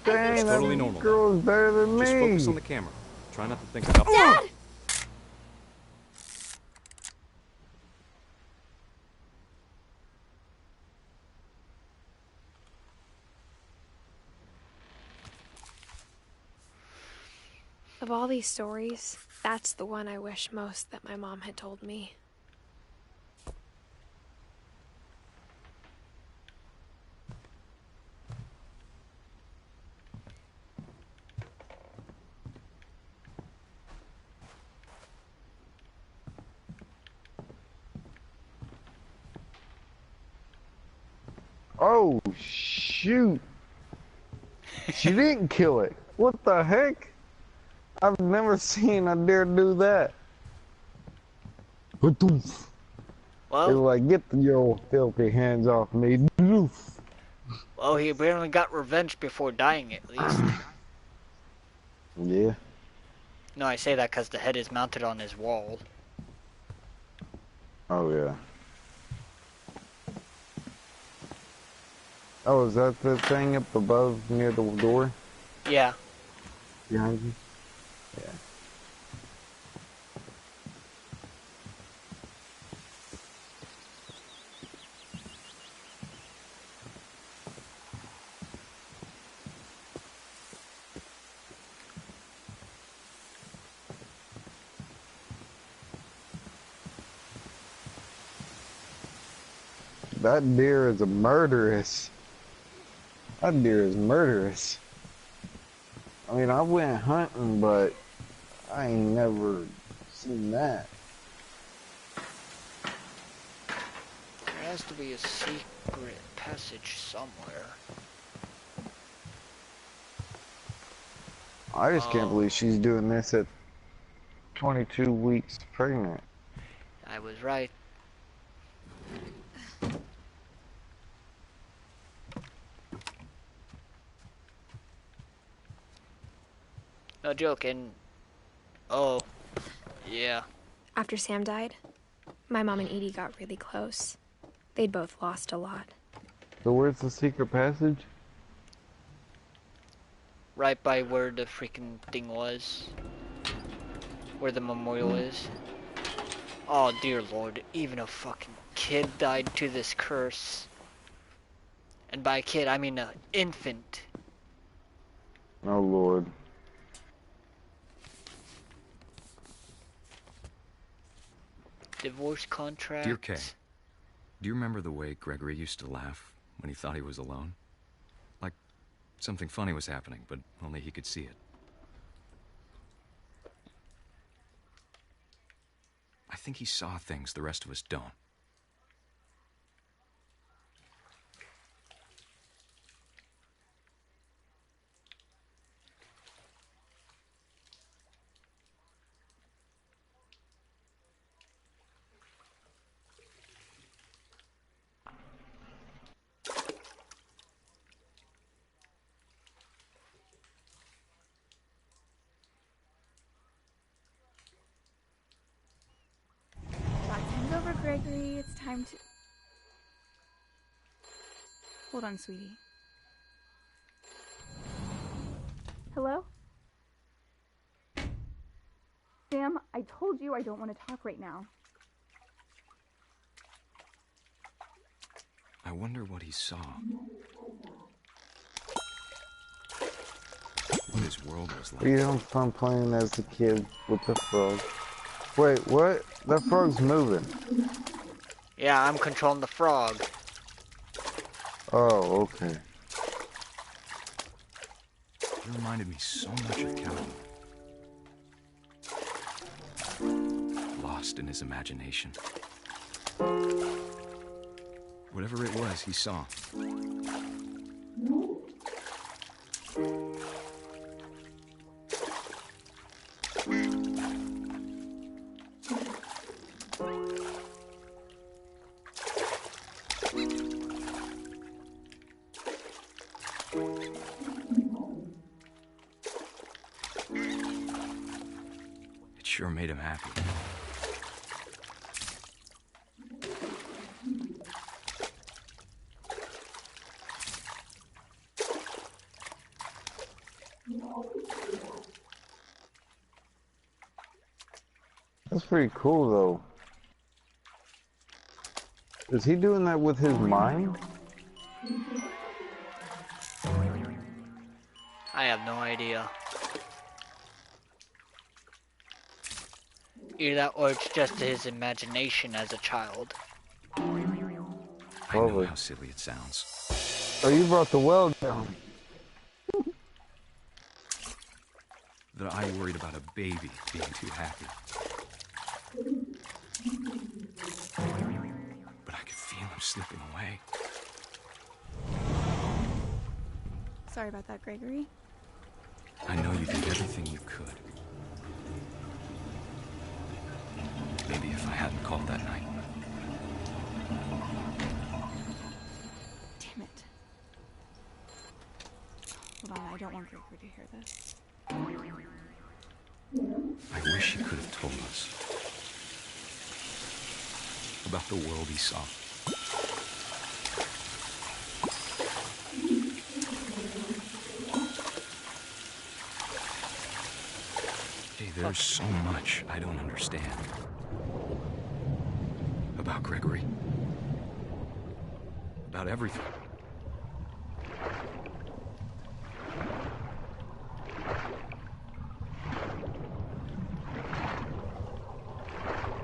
Dang, It's that totally normal. girl's better than Just me. focus on the camera. Try not to think about... Dad! Of all these stories, that's the one I wish most that my mom had told me. Oh, shoot. She didn't kill it. What the heck? I've never seen a deer do that. They were Well, like, get your old filthy hands off me. well, he apparently got revenge before dying, at least. Yeah. No, I say that because the head is mounted on his wall. Oh, yeah. Oh, is that the thing up above near the door? Yeah. Behind you? Yeah. That deer is a murderous. That deer is murderous. I mean, I went hunting, but I ain't never seen that. There has to be a secret passage somewhere. I just can't believe she's doing this at 22 weeks pregnant. I was right. No joke, and... Oh, yeah. After Sam died, my mom and Edie got really close. They'd both lost a lot. So where's the secret passage? Right by where the freaking thing was. where the memorial is. Oh dear lord, even a fucking kid died to this curse. And by kid, I mean an infant. Oh lord. Divorce contract. Dear Kay, do you remember the way Gregory used to laugh when he thought he was alone? Like something funny was happening, but only he could see it. I think he saw things the rest of us don't. Time's over, Gregory. It's time to... Hold on, sweetie. Hello? Sam, I told you I don't want to talk right now. I wonder what he saw. What his world was like. You don't fun playing as the kid with the frog. Wait, what? That frog's moving. Yeah, I'm controlling the frog. Oh, okay. He reminded me so much of Calvin. Lost in his imagination. Whatever it was he saw. It sure made him happy. That's pretty cool, though. Is he doing that with his mind? I have no idea. Either that or it's just his imagination as a child. I know how silly it sounds. Oh, you brought the well down. That I worried about a baby being too happy. But I could feel him slipping away. Sorry about that, Gregory. I know you did everything you could. Maybe if I hadn't called that night. Damn it. Hold on, I don't want Gregory to hear this. I wish he could have told us about the world he saw. Hey, there's so much I don't understand about Gregory. About everything.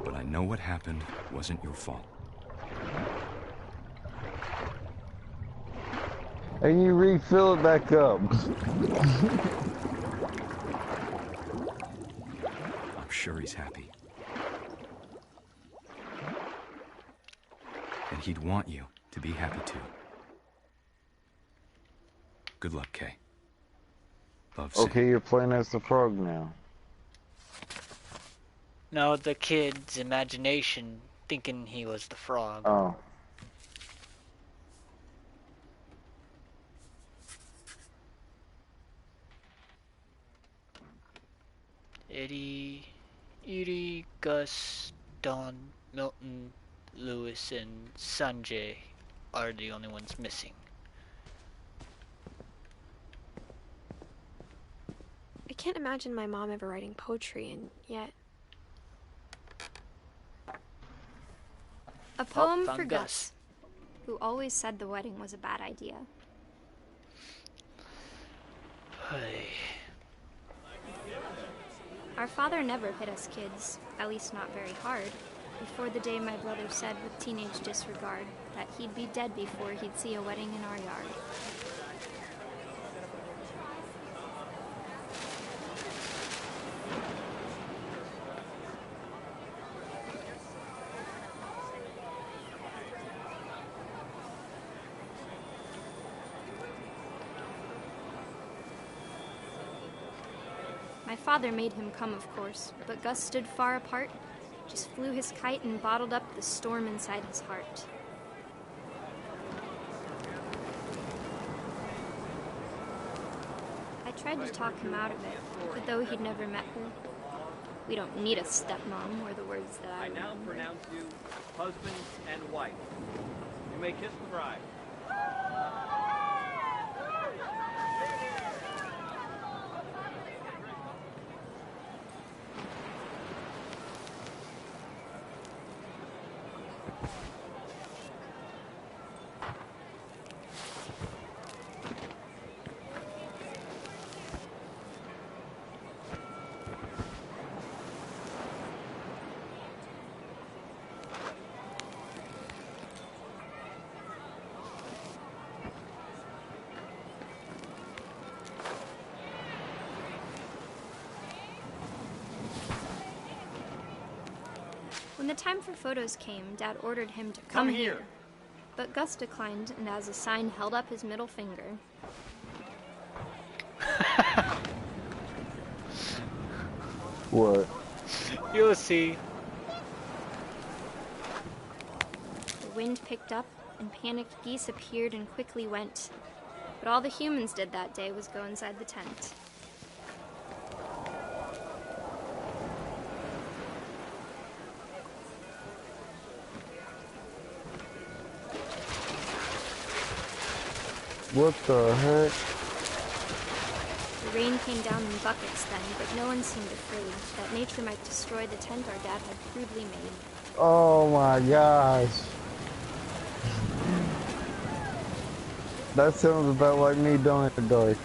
But I know what happened wasn't your fault. And you refill it back up. I'm sure he's happy. And he'd want you to be happy too. Good luck, Kay. Love, Sam. Okay, you're playing as the frog now. No, the kid's imagination thinking he was the frog. Oh. Edie, Gus, Don, Milton, Lewis, and Sanjay are the only ones missing. I can't imagine my mom ever writing poetry, and yet A poem found for Gus. Gus, who always said the wedding was a bad idea. Hey. Our father never hit us kids, at least not very hard, before the day my brother said with teenage disregard that he'd be dead before he'd see a wedding in our yard. My father made him come, of course, but Gus stood far apart, just flew his kite and bottled up the storm inside his heart. I tried to talk him out of it, but though he'd never met her, we don't need a stepmom, were the words that I now remember. pronounce you husband and wife. You may kiss the bride. When the time for photos came, Dad ordered him to come here. But Gus declined, and as a sign held up his middle finger. What? You'll see. The wind picked up, and panicked geese appeared and quickly went. But all the humans did that day was go inside the tent. What the heck? The rain came down in buckets then, but no one seemed afraid that nature might destroy the tent our dad had crudely made. Oh my gosh. That sounds about like me doing it dark.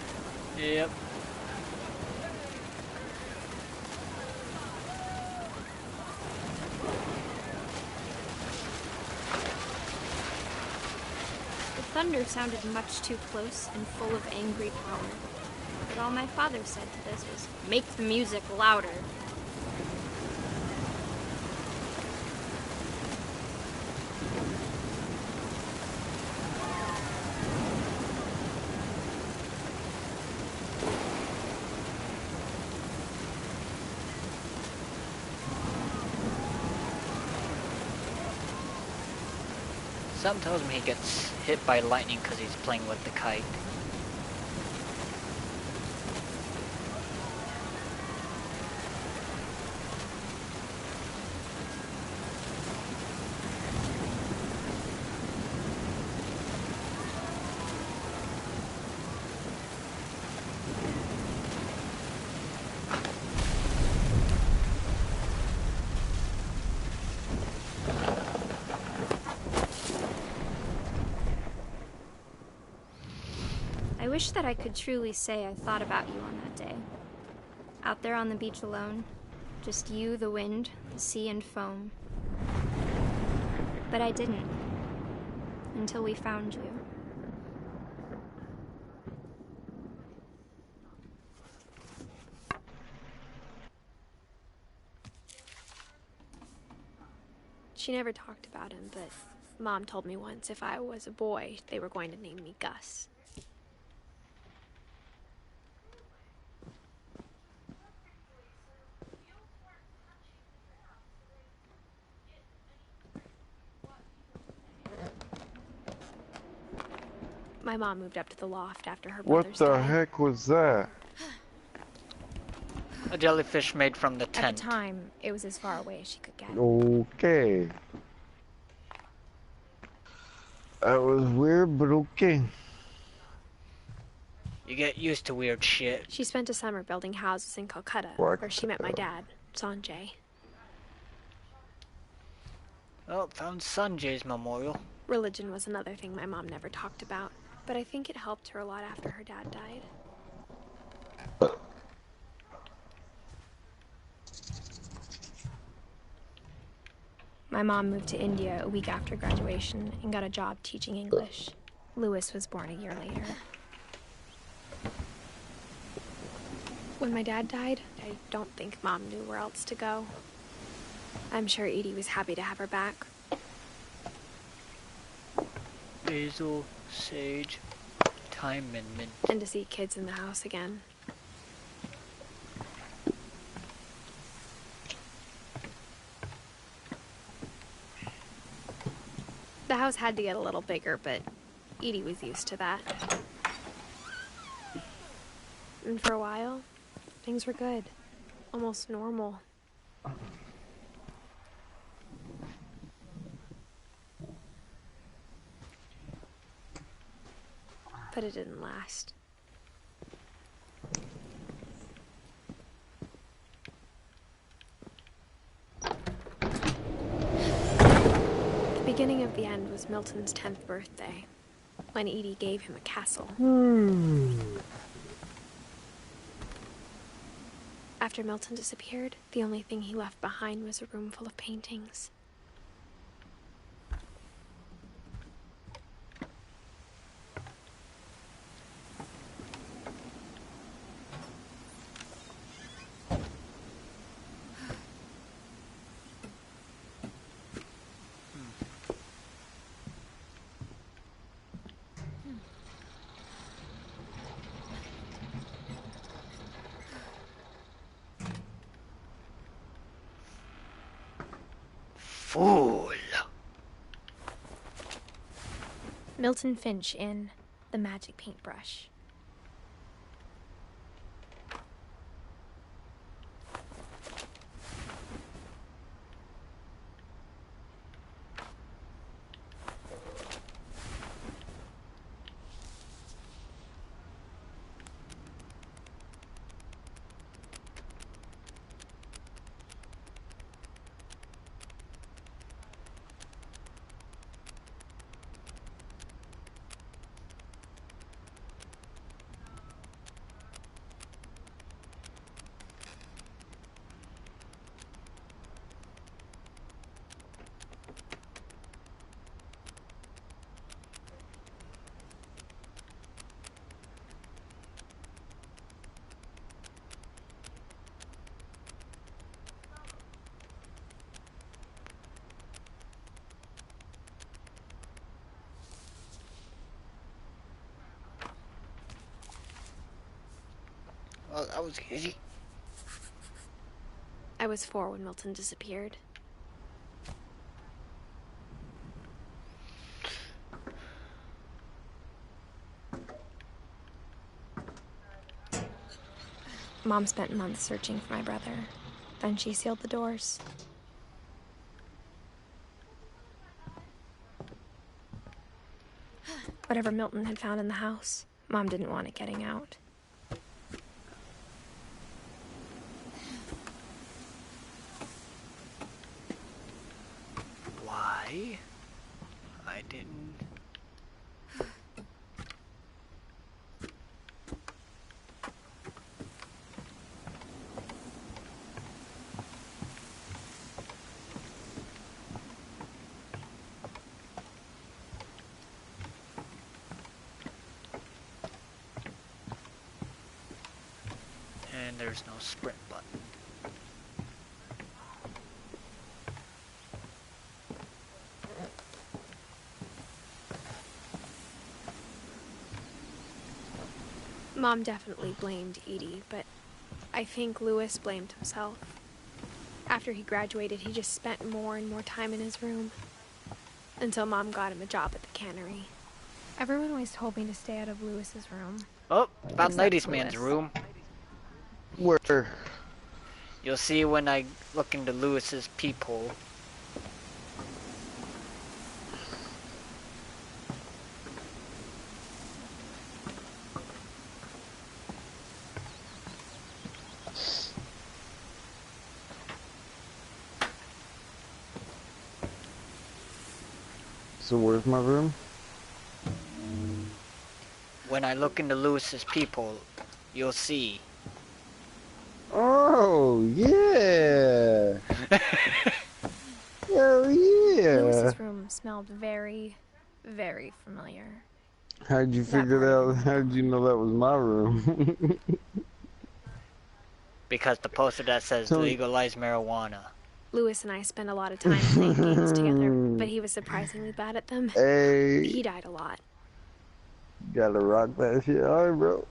Yep. The thunder sounded much too close and full of angry power. But all my father said to this was, "Make the music louder." Something tells me he gets hit by lightning because he's playing with the kite. I wish that I could truly say I thought about you on that day. Out there on the beach alone, just you, the wind, the sea, and foam. But I didn't. Until we found you. She never talked about him, but Mom told me once if I was a boy, they were going to name me Gus. My mom moved up to the loft after her What brother's the died. heck was that? A jellyfish made from the At tent. the time, it was as far away as she could get. Okay. That was weird, but okay. You get used to weird shit. She spent a summer building houses in Calcutta, What where she met my dad, Sanjay. Oh, found Sanjay's memorial. Religion was another thing my mom never talked about, but I think it helped her a lot after her dad died. My mom moved to India a week after graduation and got a job teaching English. Louis was born a year later. When my dad died, I don't think Mom knew where else to go. I'm sure Edie was happy to have her back. Basil, sage, thyme, and mint. And to see kids in the house again. The house had to get a little bigger, but Edie was used to that. And for a while, things were good. Almost normal. But it didn't last. The beginning of the end was Milton's 10th birthday, when Edie gave him a castle. After Milton disappeared, the only thing he left behind was a room full of paintings. Fool! Milton Finch in The Magic Paintbrush. Oh, that was easy. I was 4 when Milton disappeared. Mom spent months searching for my brother. Then she sealed the doors. Whatever Milton had found in the house, Mom didn't want it getting out. Why? I didn't. And there's no sprint button. Mom definitely blamed Edie, but I think Louis blamed himself. After he graduated, he just spent more and more time in his room. Until Mom got him a job at the cannery. Everyone always told me to stay out of Louis's room. Oh, found Except ladies' Louis. man's room. Where? You'll see when I look into Louis's peephole. So where's my room? When I look into Lewis's peephole, you'll see. Oh, yeah! Hell yeah! Lewis's room smelled very, very familiar. How'd you figure that out? How'd you know that was my room? Because the poster that says legalize marijuana. Lewis and I spent a lot of time playing games together, but he was surprisingly bad at them. Hey. He died a lot. Gotta rock that shit hard, bro.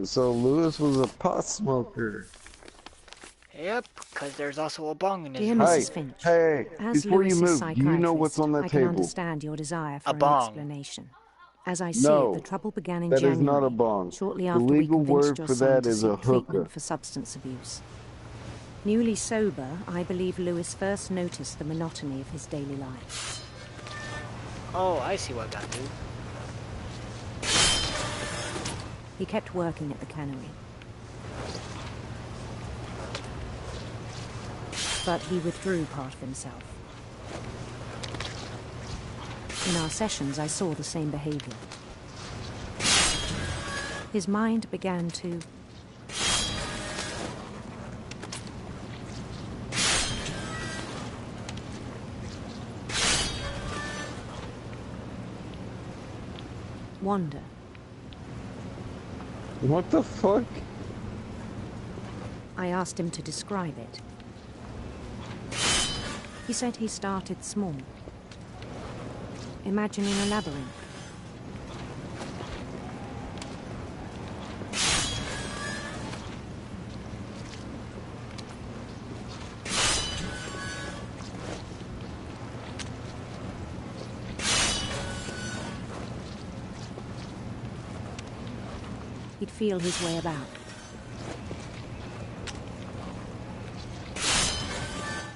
So Lewis was a pot smoker. Yep, because there's also a bong in his Dear room. Mrs. Finch, Hey, as before you Lewis's move, do you know what's on that I can table? understand your desire for A an bong. explanation. As I see No, it, the trouble began in that January, is not a bong. shortly The after we legal convinced word your for son that to is a seek treatment hooker. for substance abuse. Newly sober, I believe Lewis first noticed the monotony of his daily life. Oh, I see what got you. He kept working at the cannery. But he withdrew part of himself. In our sessions, I saw the same behavior. His mind began to wander. What the fuck? I asked him to describe it. He said he started small, imagining a labyrinth. He'd feel his way about.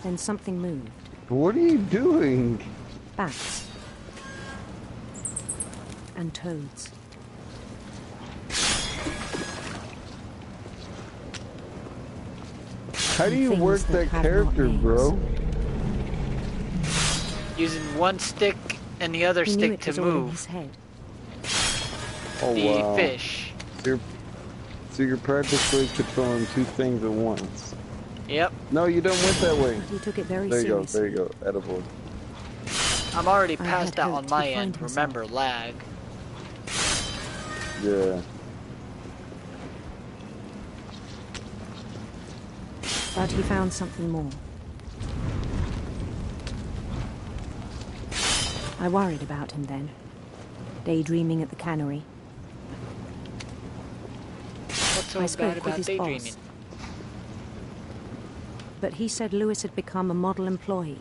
Then something moved. What are you doing? Bats. And toads. How do you Things work that that have character, not bro? Using one stick and the other He knew stick it to was all in move his head. Oh, the wow. fish. So you're practically controlling two things at once. Yep. No, you don't went that way. He took it very There you go, seriously. there you go. Attaboy. I'm already I past had that on hoped my he'd find end. himself. Remember, lag. Yeah. But he found something more. I worried about him then, daydreaming at the cannery. What's so I bad spoke with about his daydreaming? boss. But he said Lewis had become a model employee.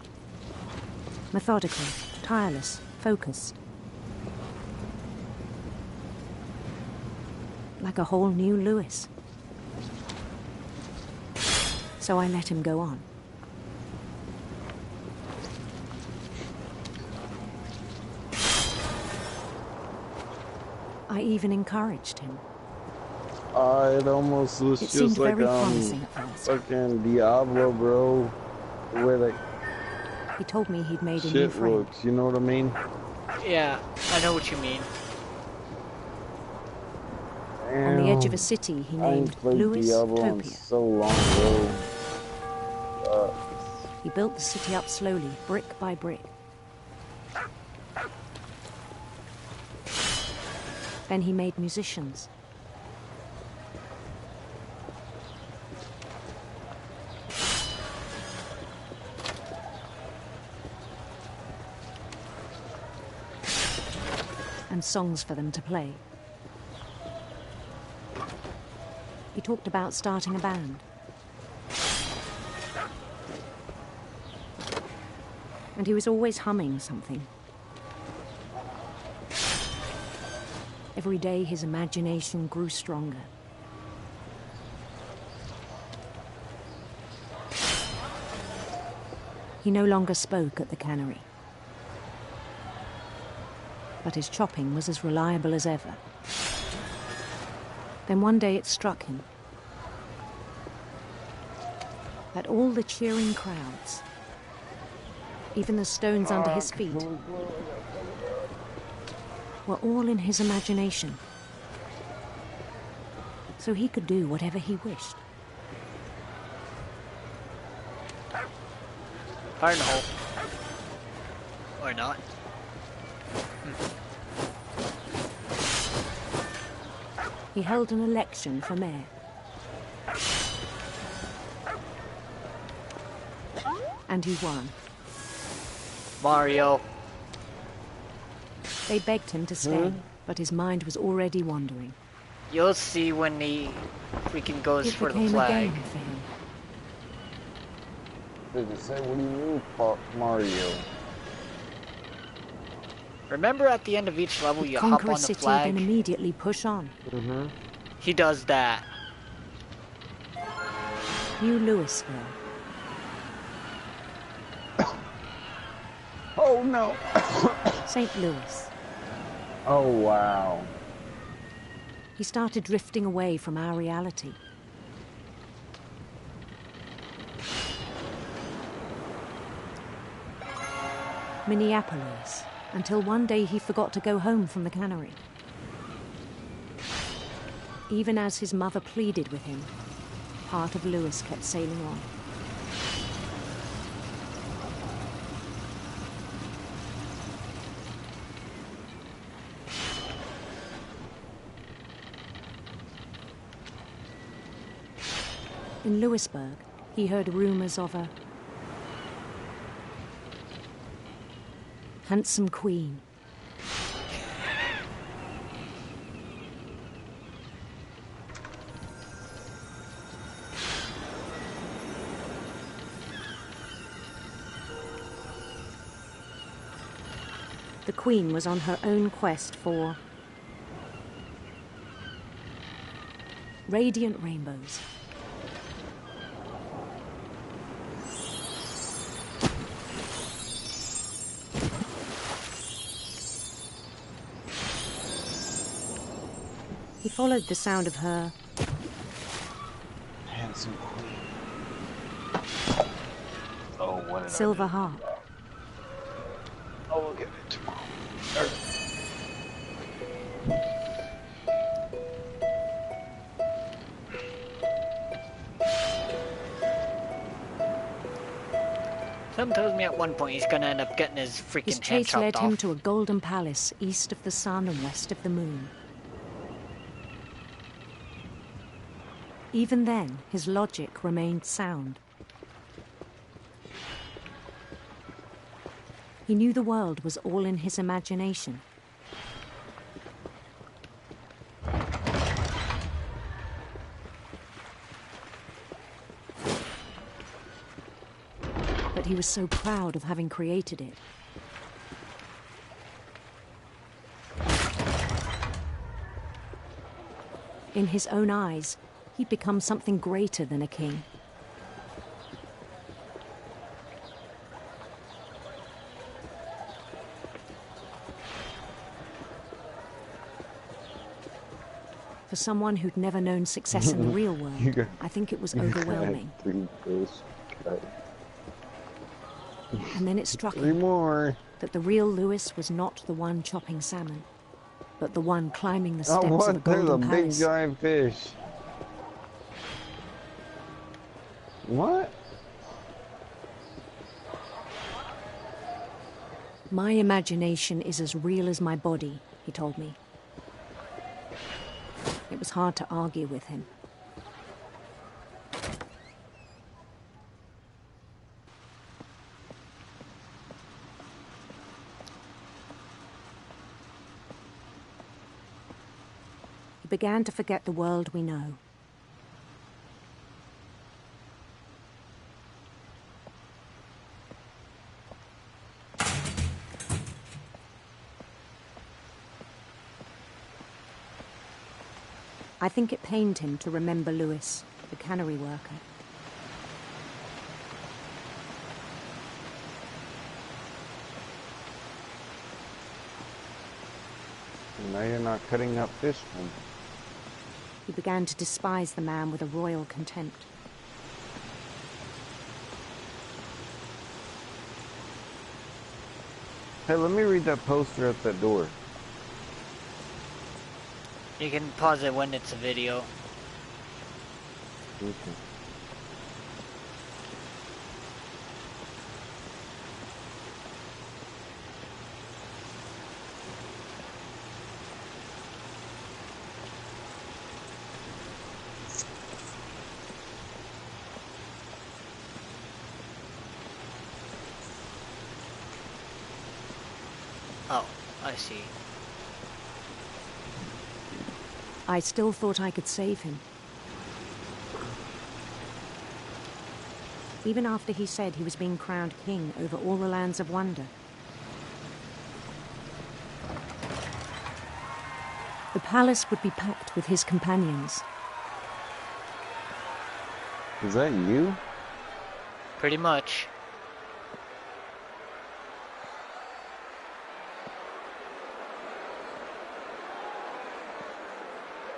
Methodical, tireless, focused. Like a whole new Lewis. So I let him go on. I even encouraged him. It almost was It just seemed like very promising at first. fucking Diablo, bro. The way that He told me he'd made a new shit friend. looks, you know what I mean? Yeah, I know what you mean. On the edge of a city he I ain't named played Lewis Diablo in Topia. so long, bro. He built the city up slowly, brick by brick. Then he made musicians. And songs for them to play. He talked about starting a band. And he was always humming something. Every day his imagination grew stronger. He no longer spoke at the cannery. But his chopping was as reliable as ever. Then one day it struck him. At all the cheering crowds, even the stones under his feet, were all in his imagination, so he could do whatever he wished. Fire in the hole. Or not. He held an election for mayor. And he won. Mario. They begged him to stay, but his mind was already wandering. You'll see when he freaking goes It for the became a flag. game for him. Did it say, what do you mean, Mario? Remember at the end of each level you hop Conquer a on the city, flag? then immediately push on. Mm-hmm. He does that. New Louisville. Oh no! St. Louis. Oh wow. He started drifting away from our reality. Minneapolis, until one day he forgot to go home from the cannery. Even as his mother pleaded with him, part of Louis kept sailing on. In Louisburg, he heard rumors of a handsome queen. The queen was on her own quest for radiant rainbows. He followed the sound of her Handsome queen. Oh, what did silver I do? harp. Oh, we'll get it tomorrow. Something tells me at one point he's gonna end up getting his His freaking hand chase led chopped him off. to a golden palace east of the sun and west of the moon. Even then, his logic remained sound. He knew the world was all in his imagination. But he was so proud of having created it. In his own eyes, he'd become something greater than a king. For someone who'd never known success in the real world, I think it was overwhelming. 3 fish. Okay. And then it struck 3 him more. that the real Louis was not the one chopping salmon, but the one climbing the Oh, steps of a what? There's a golden big palace. giant fish. What? My imagination is as real as my body, he told me. It was hard to argue with him. He began to forget the world we know. I think it pained him to remember Louis, the cannery worker. Now you're not cutting up fish for me. He began to despise the man with a royal contempt. Hey, let me read that poster at that door. You can pause it when it's a video. Okay. Oh, I see. I still thought I could save him. Even after he said he was being crowned king over all the lands of wonder. The palace would be packed with his companions. Is that you? Pretty much.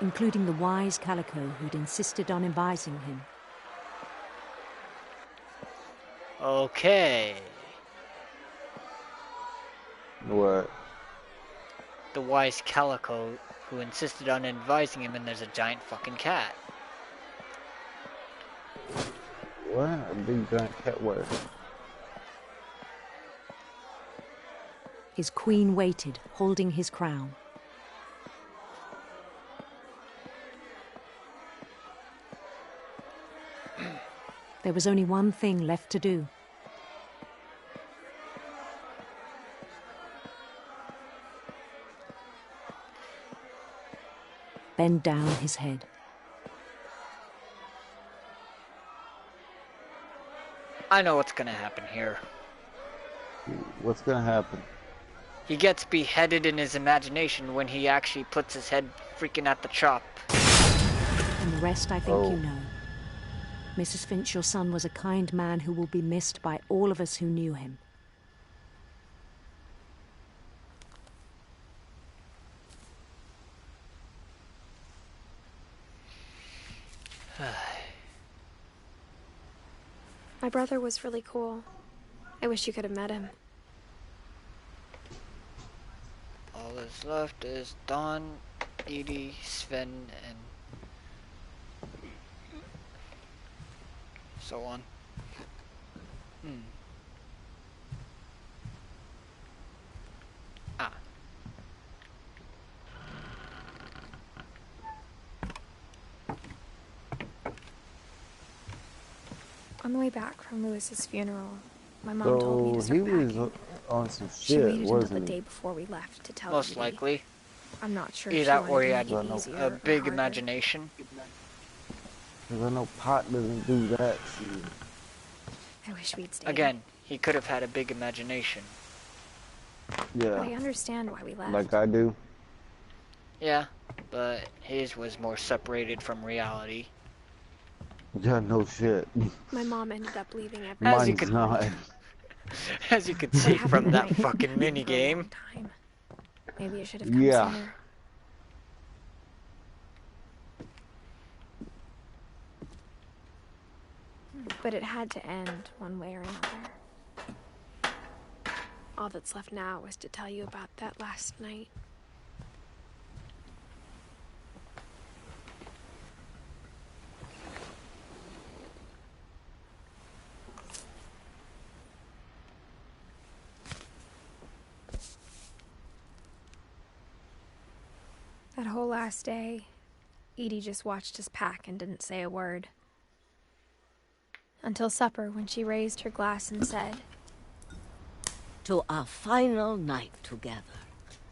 Including the wise Calico who'd insisted on advising him. Okay. What? The wise Calico who insisted on advising him, and there's a giant fucking cat. What? A big giant cat where? His queen waited, holding his crown. There was only one thing left to do. Bend down his head. I know what's gonna happen here. What's gonna happen? He gets beheaded in his imagination when he actually puts his head freaking at the chop. And the rest I think you know. Mrs. Finch, your son was a kind man who will be missed by all of us who knew him. My brother was really cool. I wish you could have met him. All that's left is Dawn, Edie, Sven, and so on. Ah. On the way back from Lewis's funeral, my mom told me to So he start was packing. on some She shit, waited until the wasn't day he? before we left to tell Most Edie. likely. I'm not sure Either if that she or wanted he to had make it easier a or big harder. imagination. Because I know pot doesn't do that shit. I wish we'd stayed. Again, he could have had a big imagination. Yeah. I understand why we left. Like I do. Yeah, but his was more separated from reality. Yeah, no shit. My mom ended up leaving everything. Mine's not. As you could see from that fucking mini game. Maybe it should have come sooner. But it had to end one way or another. All that's left now is to tell you about that last night. That whole last day, Edie just watched us pack and didn't say a word. Until supper, when she raised her glass and said, "To our final night together,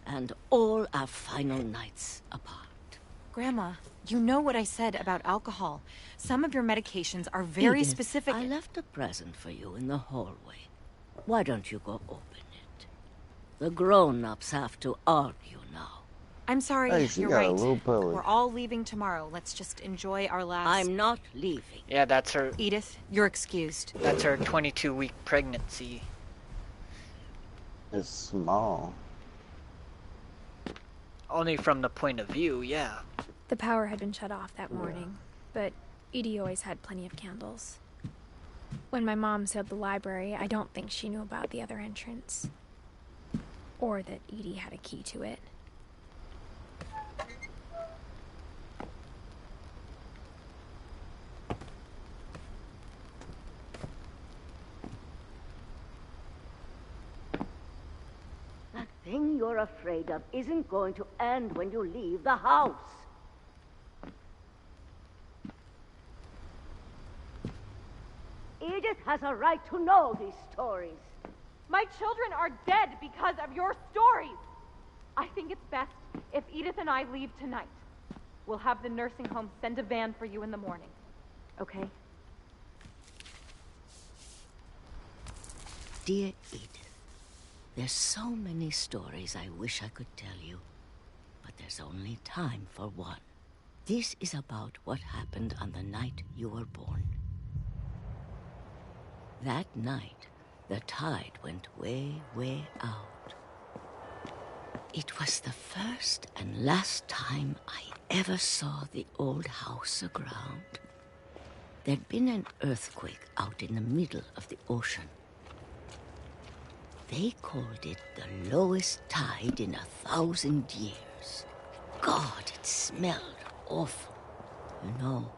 and all our final nights apart." Grandma, you know what I said about alcohol. Some of your medications are very Edith, specific. I left a present for you in the hallway. Why don't you go open it? The grown-ups have to argue now. I'm sorry, Hey, she you're got a right. little belly. We're all leaving tomorrow. Let's just enjoy our last... I'm not leaving. Yeah, that's her. Edith, you're excused. That's her 22-week pregnancy. It's small. Only from the point of view, yeah. the power had been shut off that morning, but Edie always had plenty of candles. When my mom sealed the library, I don't think she knew about the other entrance. Or that Edie had a key to it. That thing you're afraid of isn't going to end when you leave the house. Edith has a right to know these stories. My children are dead because of your stories. I think it's best if Edith and I leave tonight. We'll have the nursing home send a van for you in the morning. Okay? Dear Edith, there's so many stories I wish I could tell you, but there's only time for one. This is about what happened on the night you were born. That night, the tide went way, way out. It was the first and last time I ever saw the old house aground. There'd been an earthquake out in the middle of the ocean. They called it the lowest tide in 1,000 years. God, it smelled awful. You know,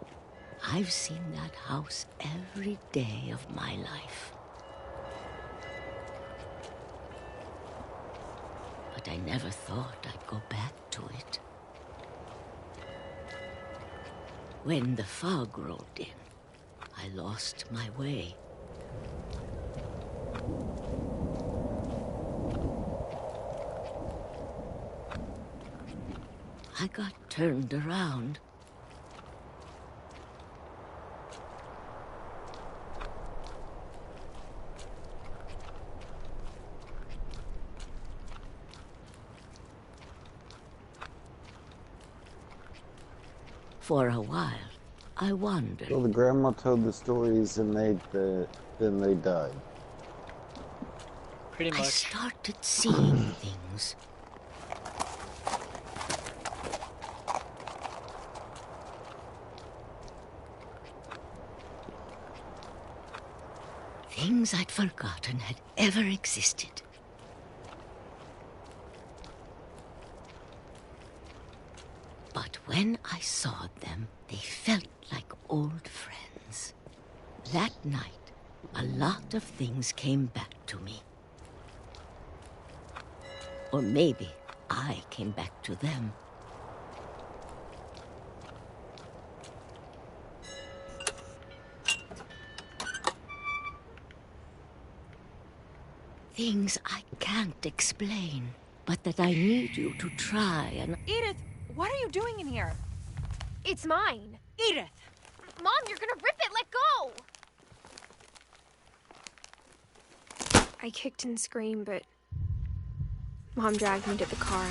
I've seen that house every day of my life. But I never thought I'd go back to it. When the fog rolled in, I lost my way. I got turned around. For a while, I wandered. So the grandma told the stories and then they died. Pretty much. I started seeing things. Things I'd forgotten had ever existed. But when I saw them, they felt like old friends. That night, a lot of things came back to me. Or maybe I came back to them. Things I can't explain, but that I need you to try and... Edith, what are you doing in here? It's mine. Edith! Mom, you're gonna rip it! Let go! I kicked and screamed, but Mom dragged me to the car.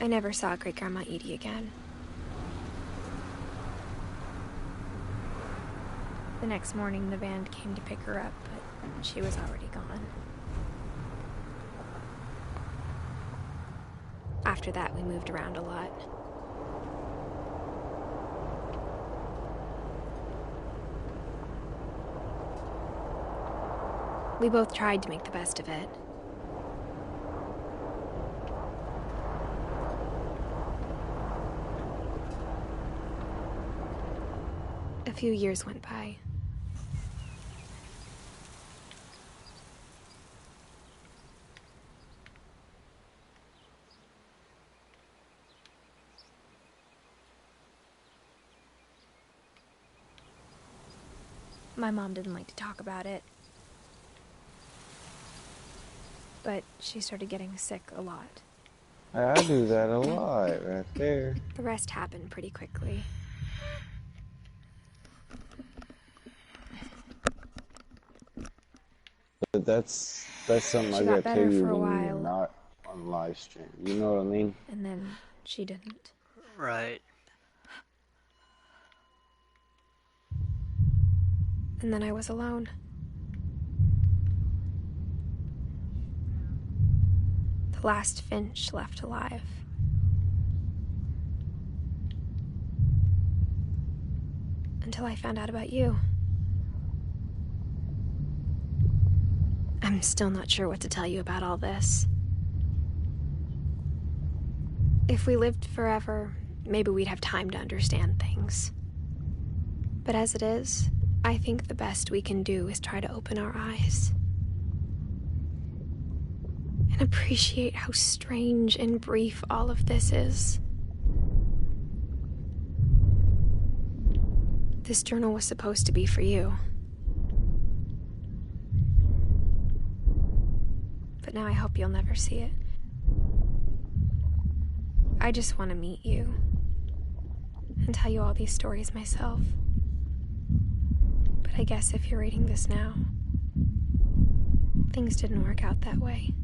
I never saw Great-Grandma Edie again. The next morning, the van came to pick her up, but she was already gone. After that, we moved around a lot. We both tried to make the best of it. A few years went by. My mom didn't like to talk about it. But she started getting sick a lot. I do that a lot right there. The rest happened pretty quickly. But that's something I She gotta got tell better you for a when you're while. not on live stream. You know what I mean? And then she didn't. Right. And then I was alone. The last Finch left alive. Until I found out about you. I'm still not sure what to tell you about all this. If we lived forever, maybe we'd have time to understand things. But as it is, I think the best we can do is try to open our eyes. And appreciate how strange and brief all of this is. This journal was supposed to be for you. But now I hope you'll never see it. I just want to meet you and tell you all these stories myself. But I guess if you're reading this now, things didn't work out that way.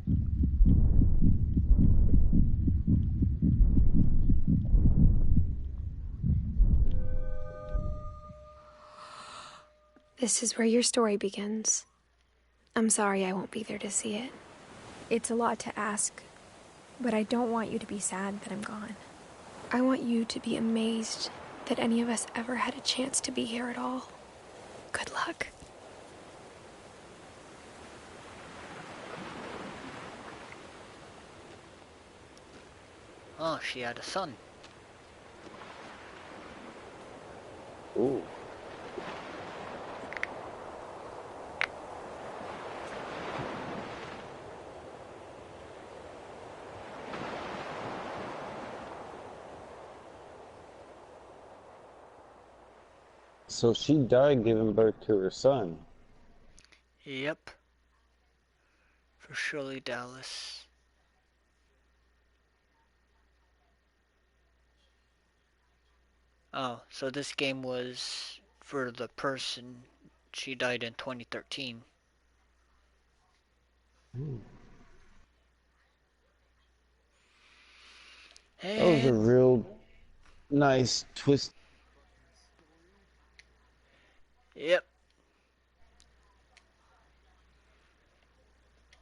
This is where your story begins. I'm sorry I won't be there to see it. It's a lot to ask, but I don't want you to be sad that I'm gone. I want you to be amazed that any of us ever had a chance to be here at all. Good luck. Oh, she had a son. Ooh. So she died giving birth to her son. Yep. For Shirley Dallas. Oh, so this game was for the person. She died in 2013. That was a real nice twist. Yep.